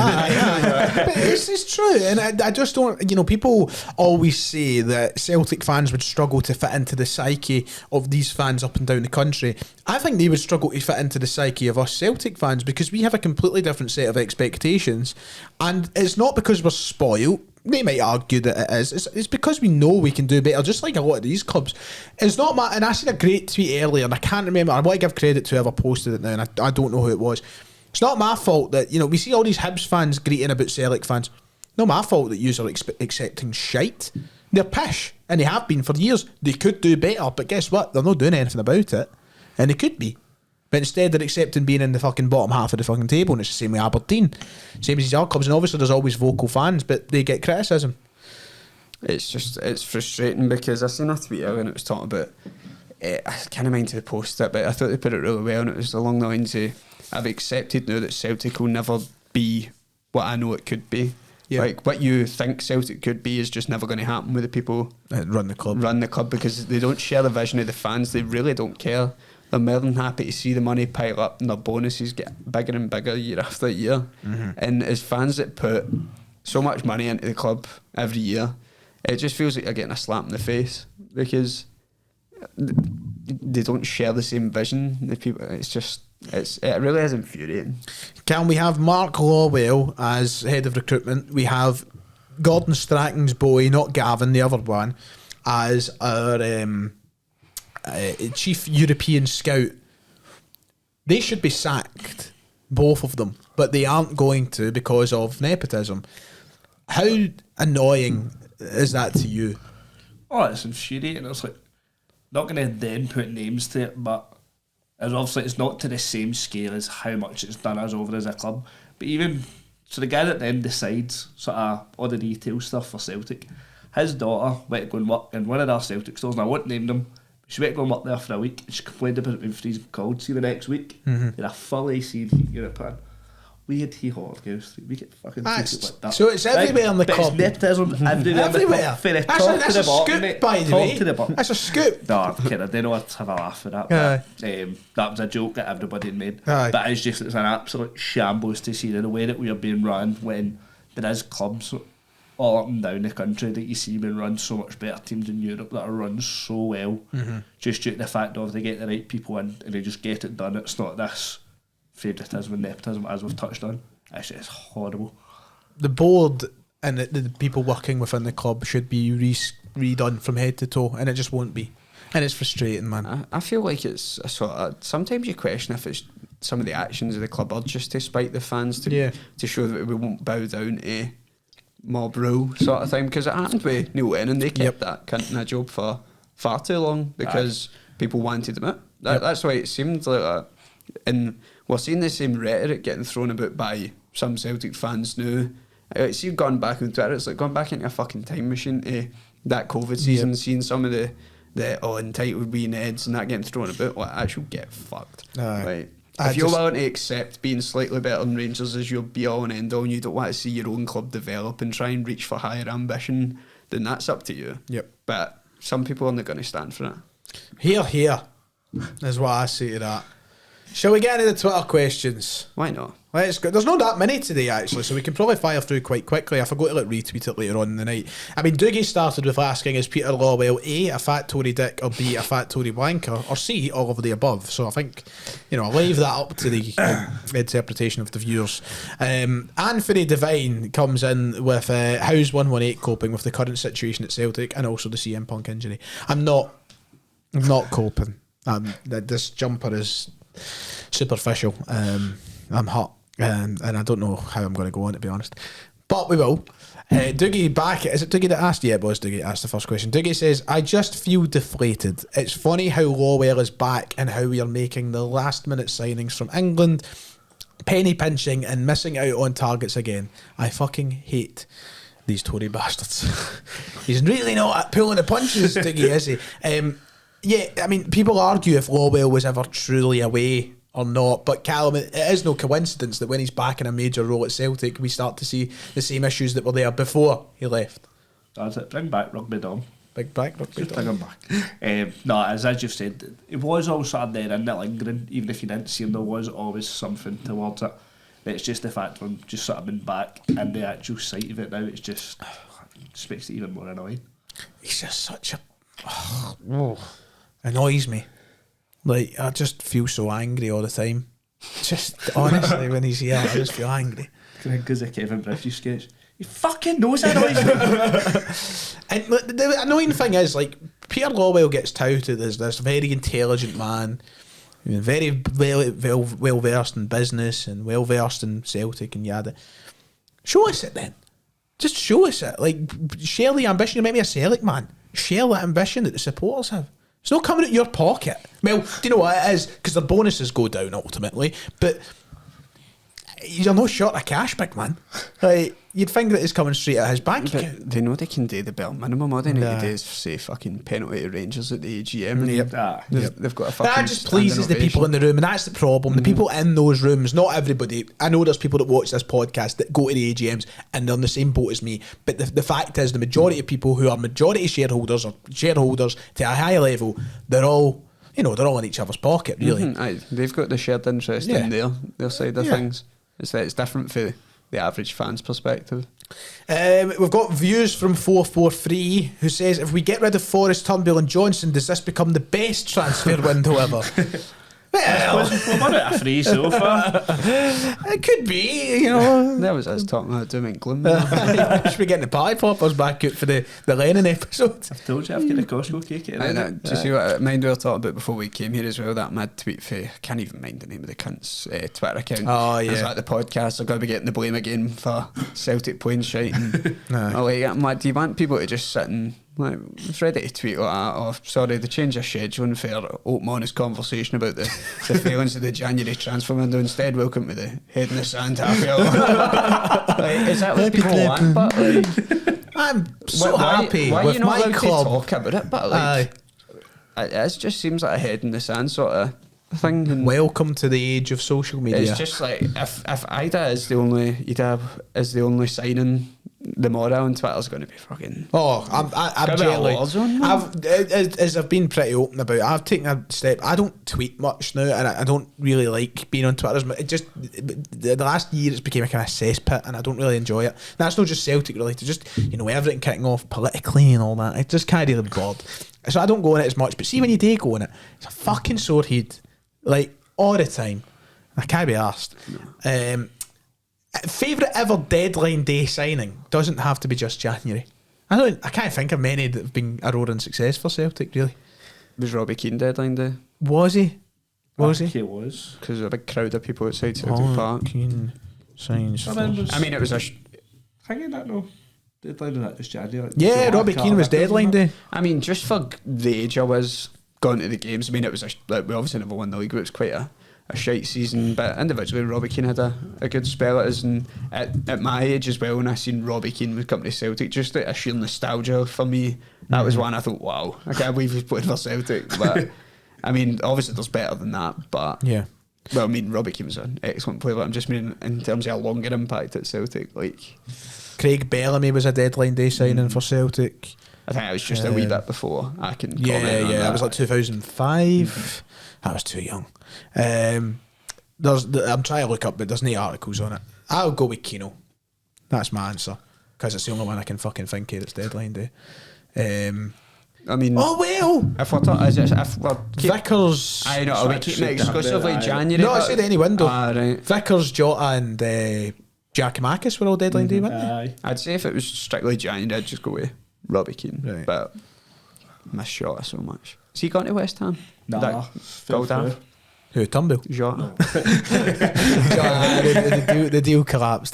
it's true, and I just don't. You know, people always say that Celtic fans would struggle to fit into the psyche of these fans up and down the country. I think they would struggle to fit into the psyche of us Celtic fans because we have a completely different set of expectations, and it's not because we're spoiled. They might argue that it is. It's because we know we can do better, just like a lot of these clubs. It's not my. And I seen a great tweet earlier, and I can't remember. I want to give credit to whoever posted it now, and I don't know who it was. It's not my fault that, you know, we see all these Hibs fans greeting about Sellik fans. Not my fault that yous are accepting shite. They're pish, and they have been for years. They could do better, but guess what? They're not doing anything about it, and they could be. But instead they're accepting being in the fucking bottom half of the fucking table, and it's the same with Aberdeen. Same as these other clubs, and obviously there's always vocal fans, but they get criticism. It's frustrating because I seen a tweet earlier and it was talking about, I can't mind who posted it, but I thought they put it really well, and it was along the lines of, I've accepted now that Celtic will never be what I know it could be. Yeah. Like, what you think Celtic could be is just never going to happen with the people that run the club because they don't share the vision of the fans. They really don't care. They're more than happy to see the money pile up and their bonuses get bigger and bigger year after year. Mm-hmm. And as fans that put so much money into the club every year, it just feels like you're getting a slap in the face because they don't share the same vision. The people, it really is infuriating. Can we have Mark Lawwell as head of recruitment? We have Gordon Strachan's boy, not Gavin, the other one, as our chief European scout. They should be sacked, both of them, but they aren't going to because of nepotism. How annoying is that to you? Oh, it's infuriating. It's like, not going to then put names to it, but as obviously it's not to the same scale as how much it's done us over as a club. But even so, the guy that then decides sort of all the detail stuff for Celtic, his daughter went to go and work in one of our Celtic stores, and I won't name them. She went to go and work there for a week, and she complained about it being freezing cold. See, the next week, in a full AC heat unit pan. We had tea hot girls. We get fucking treated like that. So it's everywhere in the club. It's nepotism everywhere. From the top to the bottom, mate. By the way. Top to the bottom. That's a scoop. No, I'm kidding. They know I'd have a laugh at that. But, that was a joke that everybody had made. Aye. But it's an absolute shambles to see the way that we are being run when there is clubs all up and down the country that you see being run so much better teams in Europe that are run so well, just due to the fact of they get the right people in and they just get it done. It's not this favouritism and nepotism as we've touched on. It's horrible. The board and the people working within the club should be redone from head to toe, and it just won't be. And it's frustrating, man. I feel like it's a sort of, sometimes you question if it's some of the actions of the club are just to spite the fans to show that we won't bow down to mob rule sort of thing, because it happened with Neil Lennon. They kept that cunt in a job for far too long because people wanted him out. That's why it seemed like that. And we're seeing the same rhetoric getting thrown about by some Celtic fans now. See, gone back on Twitter, it's like going back into a fucking time machine to that COVID season, seeing some of the entitled wee Neds and that getting thrown about. Like, actually get fucked. Like, if you're willing to accept being slightly better than Rangers as your be all and end all, and you don't want to see your own club develop and try and reach for higher ambition, then that's up to you. But some people aren't going to stand for it. Here is what I say to that. Shall we get into the Twitter questions? Why not? Let's go. There's not that many today, actually, so we can probably fire through quite quickly. I forgot to retweet it later on in the night. I mean, Doogie started with asking, is Peter Lawwell A, a fat Tory dick, or B, a fat Tory wanker, or C, all of the above? So I think, I'll leave that up to the interpretation of the viewers. Anthony Devine comes in with how's 118 coping with the current situation at Celtic and also the CM Punk injury. I'm not coping. This jumper is superficial. I'm hot, and I don't know how I'm going to go on, to be honest, but we will. Doogie back. Is it Doogie that asked? Yeah, it was Doogie. That's the first question. Doogie says, I just feel deflated. It's funny how Lawwell is back and how we are making the last minute signings from England, penny pinching and missing out on targets again. I fucking hate these Tory bastards. He's really not pulling the punches, Doogie, is he? Yeah, I mean, people argue if Lawwell was ever truly away or not, but Calum, it is no coincidence that when he's back in a major role at Celtic, we start to see the same issues that were there before he left. That's it. Bring back Rugby Dom. Big back Rugby Just Dom. bring him back. No, as you've said, it was all sort of there in it lingering. Even if you didn't see him, there was always something towards it. It's just the fact of him just sort of been back in the actual sight of it now. It's just makes it even more annoying. He's just such a annoys me. Like, I just feel so angry all the time. Just honestly, when he's here, I just feel angry. Because of Kevin Bridges sketch. He fucking knows that annoys me. And the annoying thing is, like, Peter Lawwell gets touted as this very intelligent man, very well versed in business and well versed in Celtic and yada. Show us it then. Just show us it. Like, share the ambition. You might be a Sellik man. Share that ambition that the supporters have. It's not coming out your pocket. Well, do you know what it is? Because the bonuses go down ultimately, but you're not short of cash, big man. Like, you'd think that it's coming straight out of his bank account. They know they can do the bare minimum. All they need to do is say fucking penalty to Rangers at the AGM. And they've got a fucking. That just pleases the people in the room, and that's the problem. The people in those rooms, not everybody. I know there's people that watch this podcast that go to the AGMs and they're in the same boat as me. But the fact is, the majority of people who are majority shareholders or shareholders to a high level, they're all, they're all in each other's pocket, really. Aye, they've got the shared interest in their side of things. It's different for the average fan's perspective. We've got views from 443 who says, if we get rid of Forrest, Turnbull and Johnson, does this become the best transfer window ever? Well, we're at a free so far. It could be, That was us talking about doom and gloom. We should be getting the party poppers back out for the Lennon episode. I've told you I've got the Costco cake at it. Do you see what mind we were talking about before we came here as well? That mad tweet for, I can't even mind the name of the cunt's Twitter account. Oh, yeah. It's like the podcast are going to be getting the blame again for Celtic playing shite. And I'm like, do you want people to just sit and like, it's ready to tweet like that, or sorry, they change their scheduling for open honest conversation about the failings of the January transfer window. Instead, welcome to the head in the sand happy hour. Like, is that what people want? But like, I'm so happy why with you not my allowed club. to talk about it? But like, it just seems like a head in the sand sort of thing. And welcome to the age of social media. it's just like if Ida is the only signing, the morale on Twitter's going to be fucking. Oh, I'm jelly. As I've been pretty open about it, I've taken a step. I don't tweet much now, and I don't really like being on Twitter. It just the last year it's became a kind of cesspit, and I don't really enjoy it. That's not just Celtic related, just everything kicking off politically and all that. It just kind of really bored. So I don't go in it as much. But see, when you do go in it, it's a fucking sore head, like all the time. I can't be arsed. Favourite ever deadline day signing doesn't have to be just January. I can't think of many that have been a roaring success for Celtic, really. Was Robbie Keane deadline day? Was he? I think he was. Because there was a big crowd of people outside Celtic Park. Keane signs. I mean, it was a. Hanging that no deadline on that just January. Yeah, Robbie Keane was deadline day. I mean, just for the age I was going to the games. I mean, it was we obviously never won the league, but it was quite a shite season, but individually Robbie Keane had a good spell at us, and at my age as well, when I seen Robbie Keane was coming to Celtic, just like a sheer nostalgia for me. That was one I thought, wow, I can't believe he's playing for Celtic. But I mean, obviously there's better than that, but yeah. Well, I mean, Robbie Keane was an excellent player, but I'm just meaning in terms of a longer impact at Celtic. Like Craig Bellamy was a deadline day signing for Celtic. I think it was just a wee bit before I can comment on that. That was like 2005. I was too young. I'm trying to look up, but there's no articles on it. I'll go with Keno. That's my answer, because it's the only one I can fucking think of that's deadline day. I mean, oh well. If we're Vickers. I know. Are we keeping it exclusively January? No, I said any window. Right. Vickers, Jota, and Giacomakis were all deadline day, weren't they? I'd say if it was strictly January, I'd just go with Robbie Keane. Right. But miss Jota so much. Has he gone to West Ham? Nah. Goldaf? Who, Turnbull? Jota. The deal collapsed.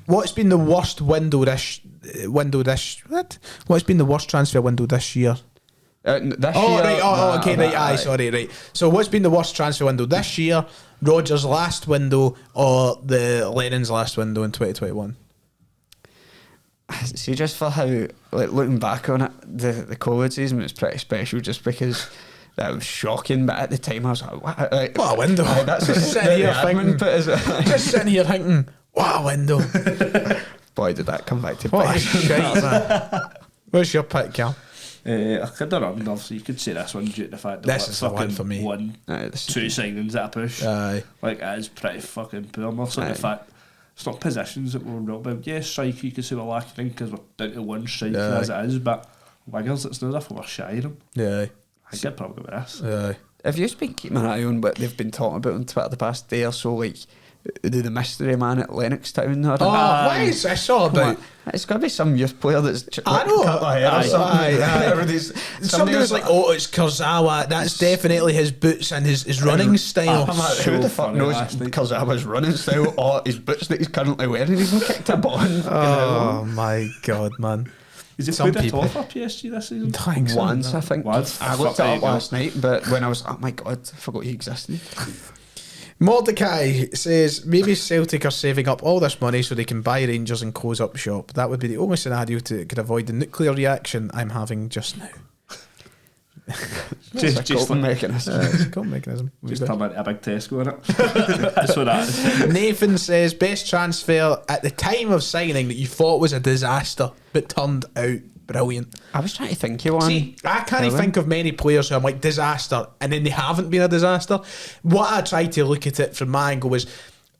What's been the worst What's been the worst transfer window this year? This year. Right. So what's been the worst transfer window this year? Rodgers' last window or the Lennon's last window in 2021? See, just for how, like, looking back on it, the COVID season was pretty special, just because that was shocking. But at the time, I was like, what a window! That's just sitting here thinking. Just sitting here thinking, what a window! Boy, did that come back to What a bite. shite, man. Where's your pick, Cal? I could have run, obviously. You could say this one due to the fact that This is the one for me. Won this is 2 signings at a push. Aye. Like, it is pretty fucking poor. More so the fact it's not positions that we're real about. Yes, striker, you could say we're lacking in because we're down to one striker as it is, but wingers, it's not as if we're shy of them. Yeah. I think I'd probably go with this. Aye. Have you just been keeping an eye on what they've been talking about on Twitter the past day or so, like the mystery man at Lennox Town? Or What is this all about? It's got to be some youth player that's I know. Aye. Somebody was like, oh, it's Kurzawa. That's definitely his boots and his running style. I'm like, who the fuck knows Kurzawa's running style or his boots that he's currently wearing? He's not kicked a ball. Oh my god, man. Is it Some played people- at all for PSG this season? Thanks. Once, I think. Once? I looked Fuck, it there up you go. last night, but when I was, oh my god, I forgot he existed. Mordecai says maybe Celtic are saving up all this money so they can buy Rangers and close up shop. That would be the only scenario that could avoid the nuclear reaction I'm having just now. Just Coping mechanism. It's a coping mechanism. Just come into a big Tesco in it. That's what that is. Nathan says best transfer at the time of signing that you thought was a disaster but turned out brilliant. I was trying to think of one. See, I can't Kevin? think of many players who I'm like disaster and then they haven't been a disaster. What I tried to look at it from my angle was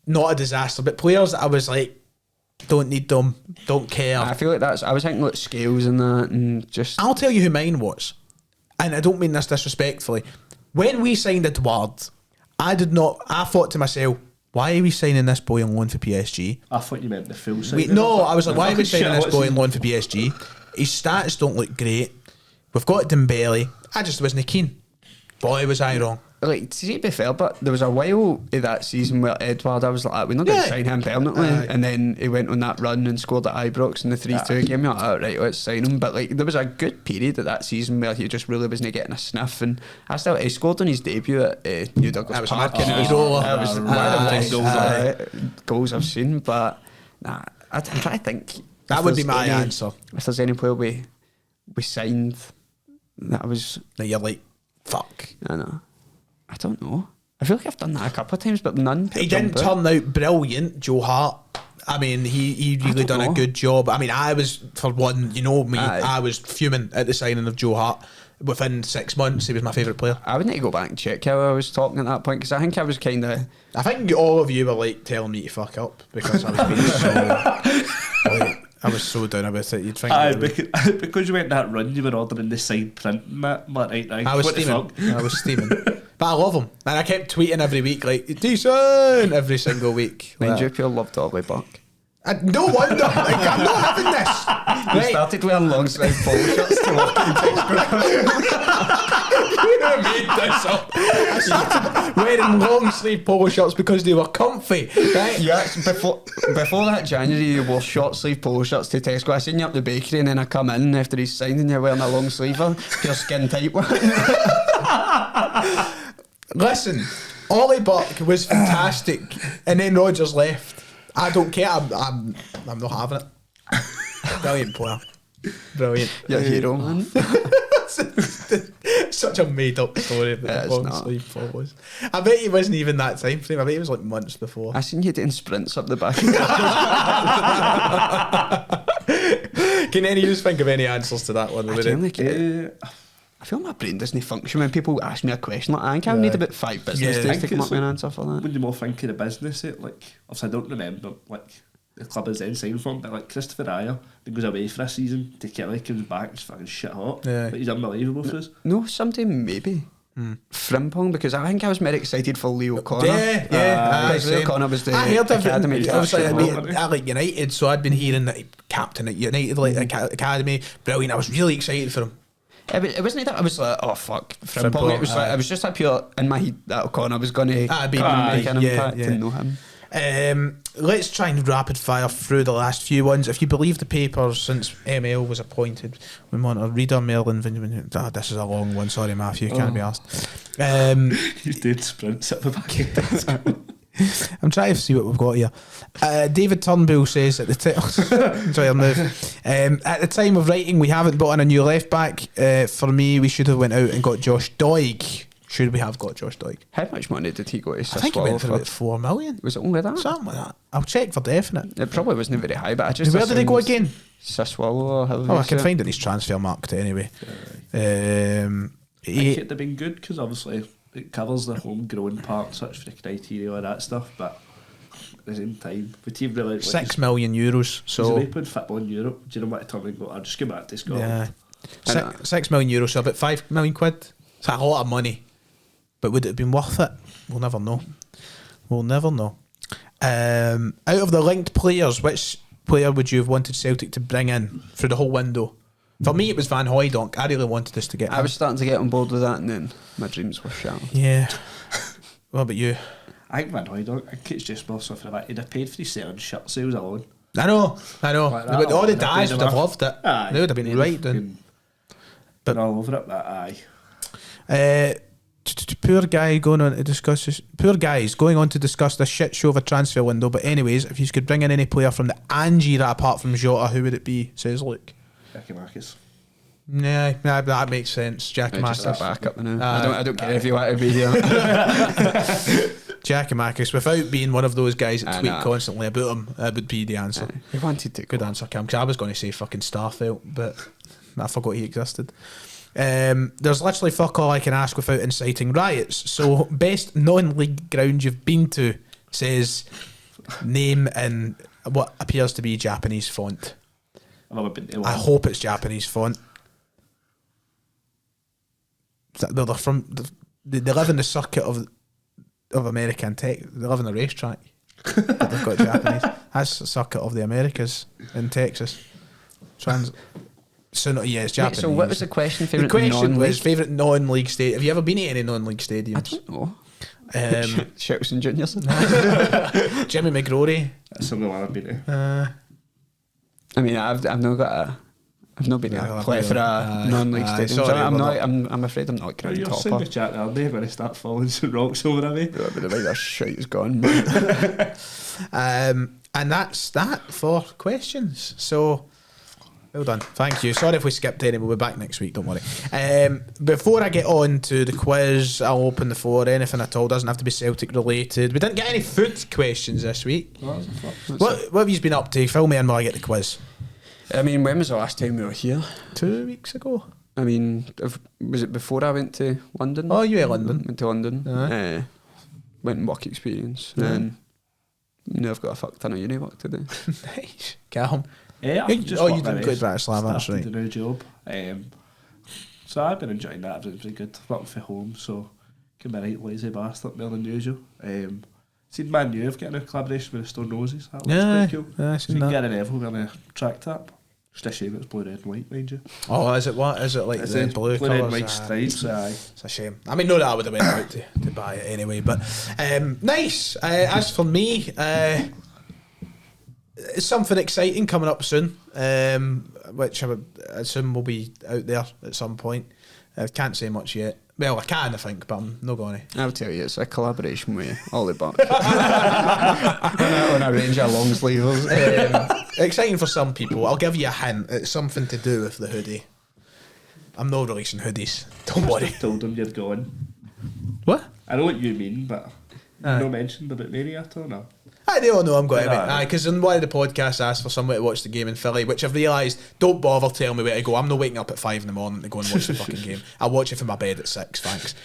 not a disaster, but players that I was like, don't need them, don't care. I feel like I was thinking like Scales and that, and just. I'll tell you who mine was, and I don't mean this disrespectfully. When we signed Edouard, I thought to myself, why are we signing this boy on loan for PSG? I thought you meant the full side. No, I was like, why are we Fucking signing shit, this boy what's on loan for PSG? His stats don't look great. We've got Dembele. I just wasn't keen. Boy, was I wrong. Like, to be fair, but there was a while of that season where Edward, I was like, we're not going to sign him permanently. And then he went on that run and scored at Ibrox in the 3-2 game. You're like, oh, right, let's sign him. But like, there was a good period of that season where he just really wasn't getting a sniff. And he scored on his debut at New Douglas That was Park. a And it was, roller. that was one of the best goals I've seen. But nah, I'm trying to think. That if would be there's my any- answer. If there's any player we signed that was, Now you're like, fuck. I know. I don't know. I feel like I've done that a couple of times, but none. He didn't turn out brilliant, Joe Hart. I mean, he really done know. a good job. I mean, I was, for one, you know me, Aye. I was fuming at the signing of Joe Hart. Within 6 months, he was my favourite player. I would need to go back and check how I was talking at that point, because I think I was kind of. I think all of you were like telling me to fuck up because I was being so. Like, I was so down about it. You'd think. because you went that run, you were ordering the side print and that. I'm like, right now, I was what the steaming. fuck? I was steaming. But I love him. And I kept tweeting every week, like, decent, every single week. Mind Like, you, pure loved Ollie Buck. no wonder. Like, I'm not having this. You Right. started wearing long sleeve polo shirts to work in I made this up. I started wearing long sleeve polo shirts because they were comfy. Right? You actually, before that January, you wore short sleeve polo shirts to Tesco. I seen you up the bakery, and then I come in after he's signed, and you're wearing a long sleever, pure skin tight one. Listen, Ollie Buck was fantastic, and then Rodgers left. I don't care. I'm not having it. Brilliant player. Brilliant. You're a hero, man. Such a made up story that It the is long not. sleeve polo was. I bet he wasn't even that time frame. I bet he was like months before. I seen you doing sprints up the back. Can any of you think of any answers to that one? I feel my brain doesn't function when people ask me a question like that. I think I need about 5 business Yeah. days I to think come up it's with an like- answer for that. When you more think of the business, like, obviously I don't remember, like, the club is then signed from, but like Christopher Ayer, he goes away for a season, to Kelly comes back, it's fucking shit hot. Yeah. But he's unbelievable for us. No, someday maybe. Frimpong, because I think I was more excited for Leo Connor. Yeah. Because Leo same. Connor was the I heard of academy. it. Obviously, captain. I like United, so I'd been hearing that he captain at United, like academy, brilliant. I was really excited for him. It wasn't that I was like, oh fuck, Frimpong, Frimpong. It was like aye. I was just that pure in my head that O'Connor was going to make an impact yeah. and know him. Let's try and rapid fire through the last few ones. If you believe the papers, since ML was appointed, we want a reader Merlin. This is a long one. Sorry, Matthew, can't be asked. He's doing sprints up the back of the I'm trying to see what we've got here. David Turnbull says at the at the time of writing, we haven't bought in a new left back. For me, we should have went out and got Josh Doig. Should we have got Josh Doig? How much money did he go to I think he Sassuolo went for about 4 million. Was it only that? Something like that. I'll check for definite. It probably wasn't very high, but I just Where did they go assumed again? Sassuolo or however Oh, you I can say it. find it in his transfer market anyway. I think He, it'd have been good because obviously it covers the homegrown part, such for the criteria, all that stuff, but at the same time, the team really €6 million. So So they played football in Europe. Do you know what I told me? I'll just go back to Scotland. yeah, €6 million. So about €5 million. It's a lot of money, but would it have been worth it? We'll never know. We'll never know. Out of the linked players, which player would you have wanted Celtic to bring in through the whole window? For me, it was Van Hooijdonk. I really wanted us to get I him. was starting to get on board with that, and then my dreams were shattered. Yeah. What about you? I think Van Hooijdonk, I think it's just more so for the fact he'd have paid for his selling shirt sales alone. I know. Like that, But all the would have guys paid would have enough. loved it. Aye, They would have been they'd right then. But all over it, but aye. Poor guy going on to discuss this. Poor guys going on to discuss the shit show of a transfer window. But anyways, if you could bring in any player from the Angira apart from Jota, who would it be? Says Luke. Jackie Marcus. Nah, that makes sense. Jack Just a Marcus. backup now. Aye. I don't care if you want to be here. Jack Marcus, without being one of those guys that Aye, tweet nah. constantly about him, that would be the answer. He wanted to. Good answer, Cam. Because I was going to say fucking Starfelt, but I forgot he existed. There's literally fuck all I can ask without inciting riots. So, best non-league ground you've been to, says name in what appears to be Japanese font. I've never been to I one. hope it's Japanese font. They're from. They live in the circuit of American tech. They live on the racetrack. But they've got Japanese. That's the circuit of the Americas in Texas. So no, yeah, it's Japanese. So what was the question? The Favourite question non-league? was favourite non-league stadium. Have you ever been to any non-league I stadiums? don't know. Um, Shelton Juniors. Jimmy McGrory. That's the only one I've been to. I mean, I've not got a. I've not been to Yeah, a play for a aye, non-league aye, stadium. So sorry, I'm we're not. not- I'm afraid I'm not ground You're topper. seeing the chat now. They're going to start falling some rocks over at me. But the way that shite is gone. And that's that for questions. So, well done. Thank you. Sorry if we skipped any. We'll be back next week. Don't worry. Before I get on to the quiz, I'll open the floor. Anything at all. Doesn't have to be Celtic related. We didn't get any food questions this week. What have you been up to? Fill me in while I get the quiz. I mean, when was the last time we were here? 2 weeks ago. I mean, was it before I went to London? Oh, you were in London. Went to London. Aye. Went and work experience. Then, I've got a fuck ton of uni work to do. Nice. Calum. Yeah, You- I've just oh, you worked didn't my go to race. Bratislava, that's Started right. the new job. So I've been enjoying that. It's been good. Working from home, so can be a right lazy bastard more than usual. Seen Man U have got a new collaboration with the Stone Roses. That looks Yeah, quite cool. yeah, I seen Seen that. Gary Neville wearing a track tap. Just a shame it's blue, red and white, mind you. Oh, is it what? Is it like It's the a blue red and colours? white stripes. Aye. It's a shame. I mean, no, that I would have went out to buy it anyway. But nice. As for me, it's something exciting coming up soon, which I would assume will be out there at some point. I can't say much yet. Well, I can, I think, but I'm not going to. I'll tell you, it's a collaboration with Ollie Buck on a range of long sleeves. Exciting for some people. I'll give you a hint. It's something to do with the hoodie. I'm not releasing hoodies. Don't worry. Just told them you're gone. What? I know what you mean, but Aye. no mentioned about Mary at all, no. They all know I'm going to be. Aye. Because in one of the podcasts I asked for somebody to watch the game in Philly, which I've realised, don't bother telling me where to go. I'm not waking up at 5 in the morning to go and watch the fucking game. I'll watch it from my bed at 6, thanks.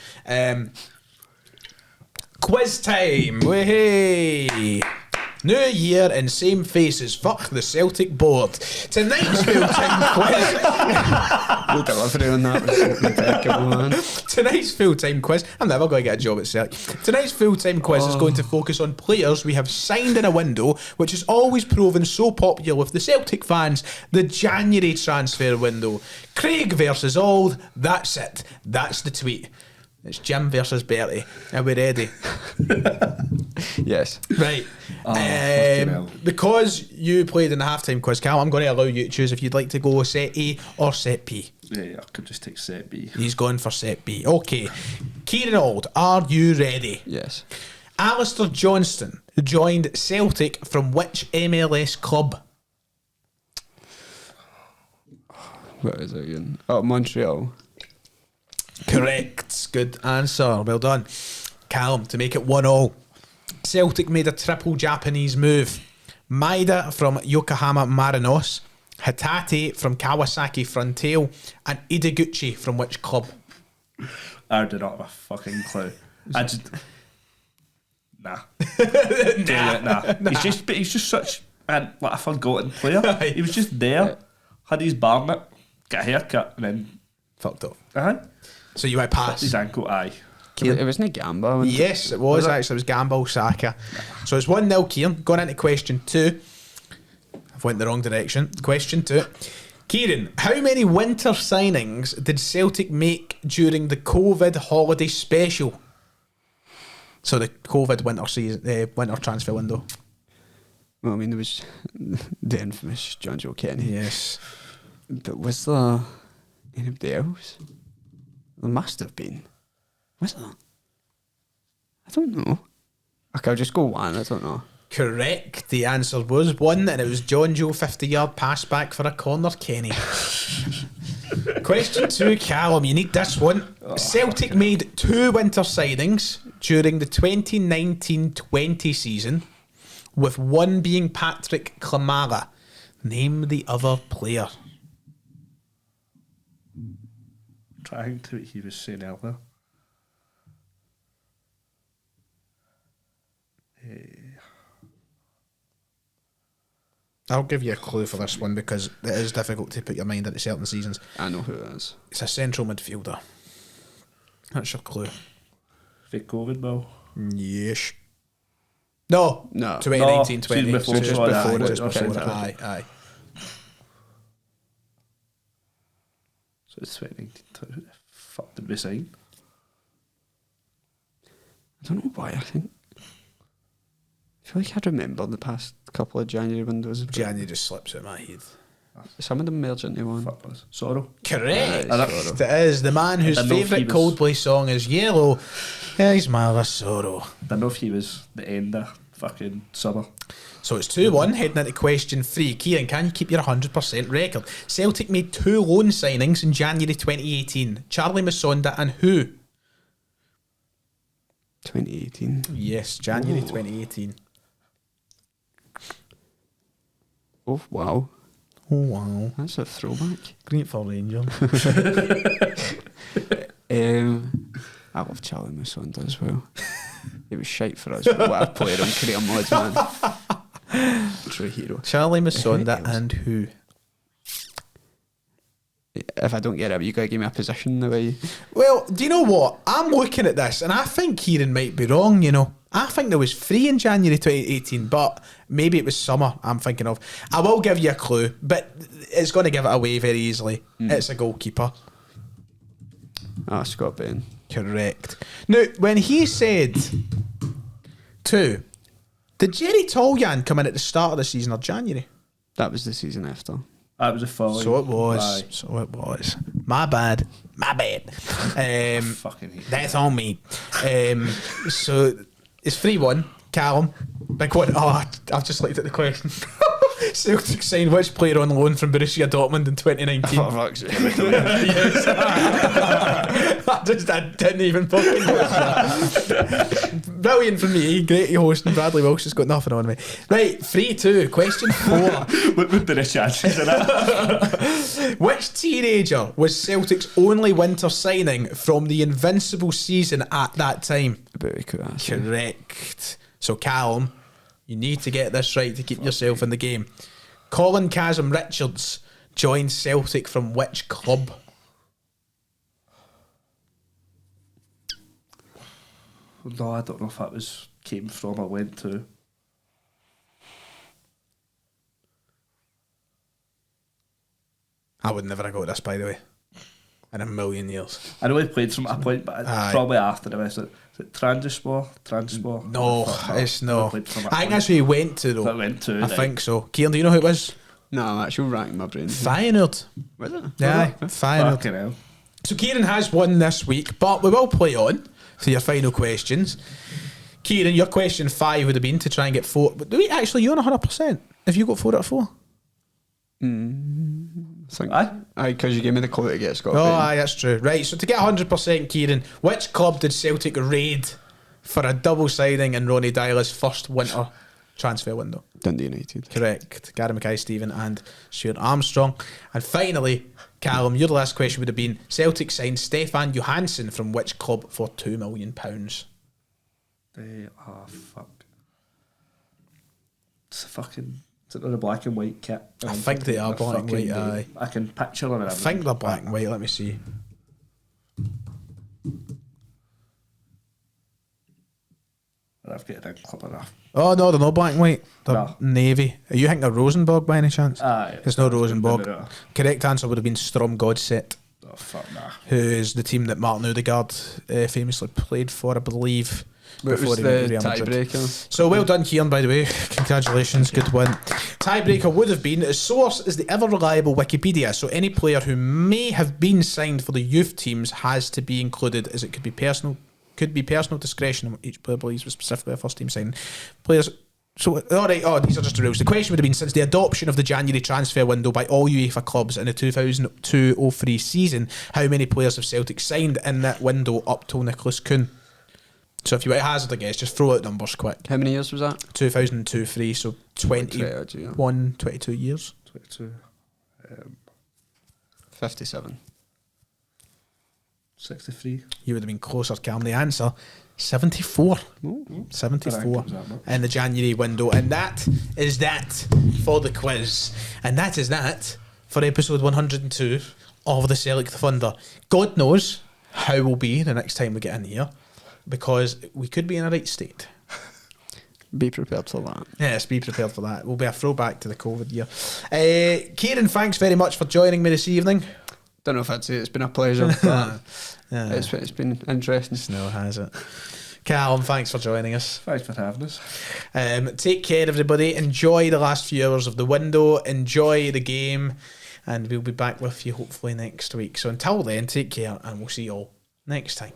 Quiz time! Hey! New year and same faces. Fuck the Celtic board. Tonight's full-time quiz. The delivery on that was impeccable, man. Tonight's full-time quiz. I'm never going to get a job at Sellik. Tonight's full-time quiz is going to focus on players we have signed in a window, which has always proven so popular with the Celtic fans. The January transfer window. Craig versus Auld. That's it. That's the tweet. It's Jim versus Bertie. Are we ready? Yes. Right. fucking hell. Because you played in the halftime quiz, Cal, I'm going to allow you to choose if you'd like to go set A or set B. Yeah, I could just take set B. He's gone for set B. Okay. Kieran Auld, are you ready? Yes. Alistair Johnston joined Celtic from which MLS club? What is it again? Oh, Montreal. Correct. Good answer. Well done. Calum, to make it 1-1. Celtic made a triple Japanese move. Maeda from Yokohama Marinos, Hatate from Kawasaki Frontale, and Ideguchi from which club? I do not have a fucking clue. I just nah. He's just such like a forgotten player. He was just there, had his barnet, got a haircut, and then Fucked up. So you might pass. his ankle. Aye. It wasn't Gamba. Yes, it was actually. It was Gambol Saka. So it's 1-0 Kieran. Going into question 2. I've went the wrong direction. Question 2. Kieran, how many winter signings did Celtic make during the COVID holiday special? So the COVID winter season, winter transfer window. Well, I mean, there was the infamous John Joe Kenny. Yes. But was there anybody else? There must have been. Was there? I don't know. Okay, I'll just go one. I don't know. Correct. The answer was 1, and it was John Joe 50-yard pass back for a corner, Kenny. Question 2, Calum. You need this one. Celtic made 2 winter signings during the 2019-20 season, with one being Patrick Klimala. Name the other player. Trying to what he was saying earlier. I'll give you a clue for this one because it is difficult to put your mind into certain seasons. I know who it is. It's a central midfielder. That's your clue. Fake COVID, Bill. Yes. No. 2019, 20. No, So just before before that. it. Just Okay, before it. okay. Aye. So it's 2019. Who the fuck did we sign? I don't know why. I feel like I remember the past couple of January windows. but January just slips out of my head. Some of them merge into one. Fuck was Sorrow. Correct. Aye, It is. The man whose I don't know if favourite he was- Coldplay song is Yellow. He's my last sorrow. I don't know if he was the end of fucking summer. So it's 2-1, heading into question 3. Kieran, can you keep your 100% record? Celtic made 2 loan signings in January 2018. Charlie Masonda and who? 2018. Yes, January 2018. Oh, wow. Oh, wow. That's a throwback. Great for Rangers. I love Charlie Masonda as well. He was shite for us, but what a player on Cream Mods, man. True hero. Charlie Masonda Who else? and who? If I don't get it, you gotta give me a position the way. Well, do you know what? I'm looking at this and I think Kieran might be wrong, you know. I think there was 3 in January 2018, but maybe it was summer I'm thinking of. I will give you a clue, but it's going to give it away very easily. It's a goalkeeper. Scott Bain. Correct. Now, when he said 2, did Jerry Toljan come in at the start of the season or January? That was the season after. That was a folly. So it was. Aye. So it was. My bad. Fucking hate That's on me. So it's 3-1. Calum. Big one. Oh, I've just looked at the question. Celtic signed which player on loan from Borussia Dortmund in 2019? Yes. I didn't even fucking know. Brilliant for me. Great hosting. Bradley Wilson's got nothing on me. Right, 3-2. Question 4. What would be the chances of that? Which teenager was Celtic's only winter signing from the invincible season at that time? Very cool. Correct. So Calum, you need to get this right to keep yourself in the game. Colin Chasm Richards joined Celtic from which club? No, I don't know if that came from or went to. I would never have got this, by the way, in a million years. I know he played from a point, but Aye. probably after the rest. Is it Transport? No, it's no. I think that's where he went to, though. That went to. I right. think so. Kieran, do you know who it was? No, I'm actually racking my brain. Feyenoord. Was it? Yeah, Feyenoord. Fucking hell. So Kieran has won this week, but we will play on to your final questions. Kieran, your question 5 would have been to try and get 4. But do we actually, you're on 100%? If you got 4 out of 4? I think. Aye. Aye, because you gave me the clue to get Scott Oh, Bain. aye, that's true. Right, so to get 100%, Kieran, which club did Celtic raid for a double signing in Ronnie Dyler's first winter transfer window? Dundee United. Correct. Gary Mackay-Steven and Stuart Armstrong. And finally, Calum, your last question would have been, Celtic signed Stefan Johansson from which club for £2 million? They are fuck. It's a fucking... Is it the black and white kit? I think they are black and white, aye. I can picture them. I think they're black and white, let me see. I've got a clip of that. Oh no, they're not black and white. They're No. navy. Are you thinking of Rosenborg by any chance? Aye. It's not Rosenborg. No. Correct answer would have been Strom Godset, Oh, fuck nah. who is the team that Martin Odegaard famously played for, I believe. What was he went to the Real Madrid. tiebreaker? So well done, Kieran, by the way. Congratulations, good win. Tiebreaker would have been, its source is the ever-reliable Wikipedia, so any player who may have been signed for the youth teams has to be included, as it could be personal discretion on each player believes was specifically a first-team signing. Players... So, these are just the rules. The question would have been, since the adoption of the January transfer window by all UEFA clubs in the 2002-03 season, how many players have Celtic signed in that window up till Nicholas Kuhn? So if you were to hazard a guess, just throw out numbers quick. How many years was that? 2002-03, so 21, 22 years. 22. 57. 63. You would have been closer, Calum. The answer, 74. 74 in the January window. And that is that for the quiz. And that is that for episode 102 of the Sellik Thunder. God knows how we'll be the next time we get in here, because we could be in a right state. Be prepared for that. Yes, be prepared for that. We'll be a throwback to the COVID year. Kieran, thanks very much for joining me this evening. Don't know if I'd say it's been a pleasure, but it's been interesting. No, has it? Calum, thanks for joining us. Thanks for having us. Take care, everybody. Enjoy the last few hours of the window. Enjoy the game. And we'll be back with you hopefully next week. So until then, take care, and we'll see you all next time.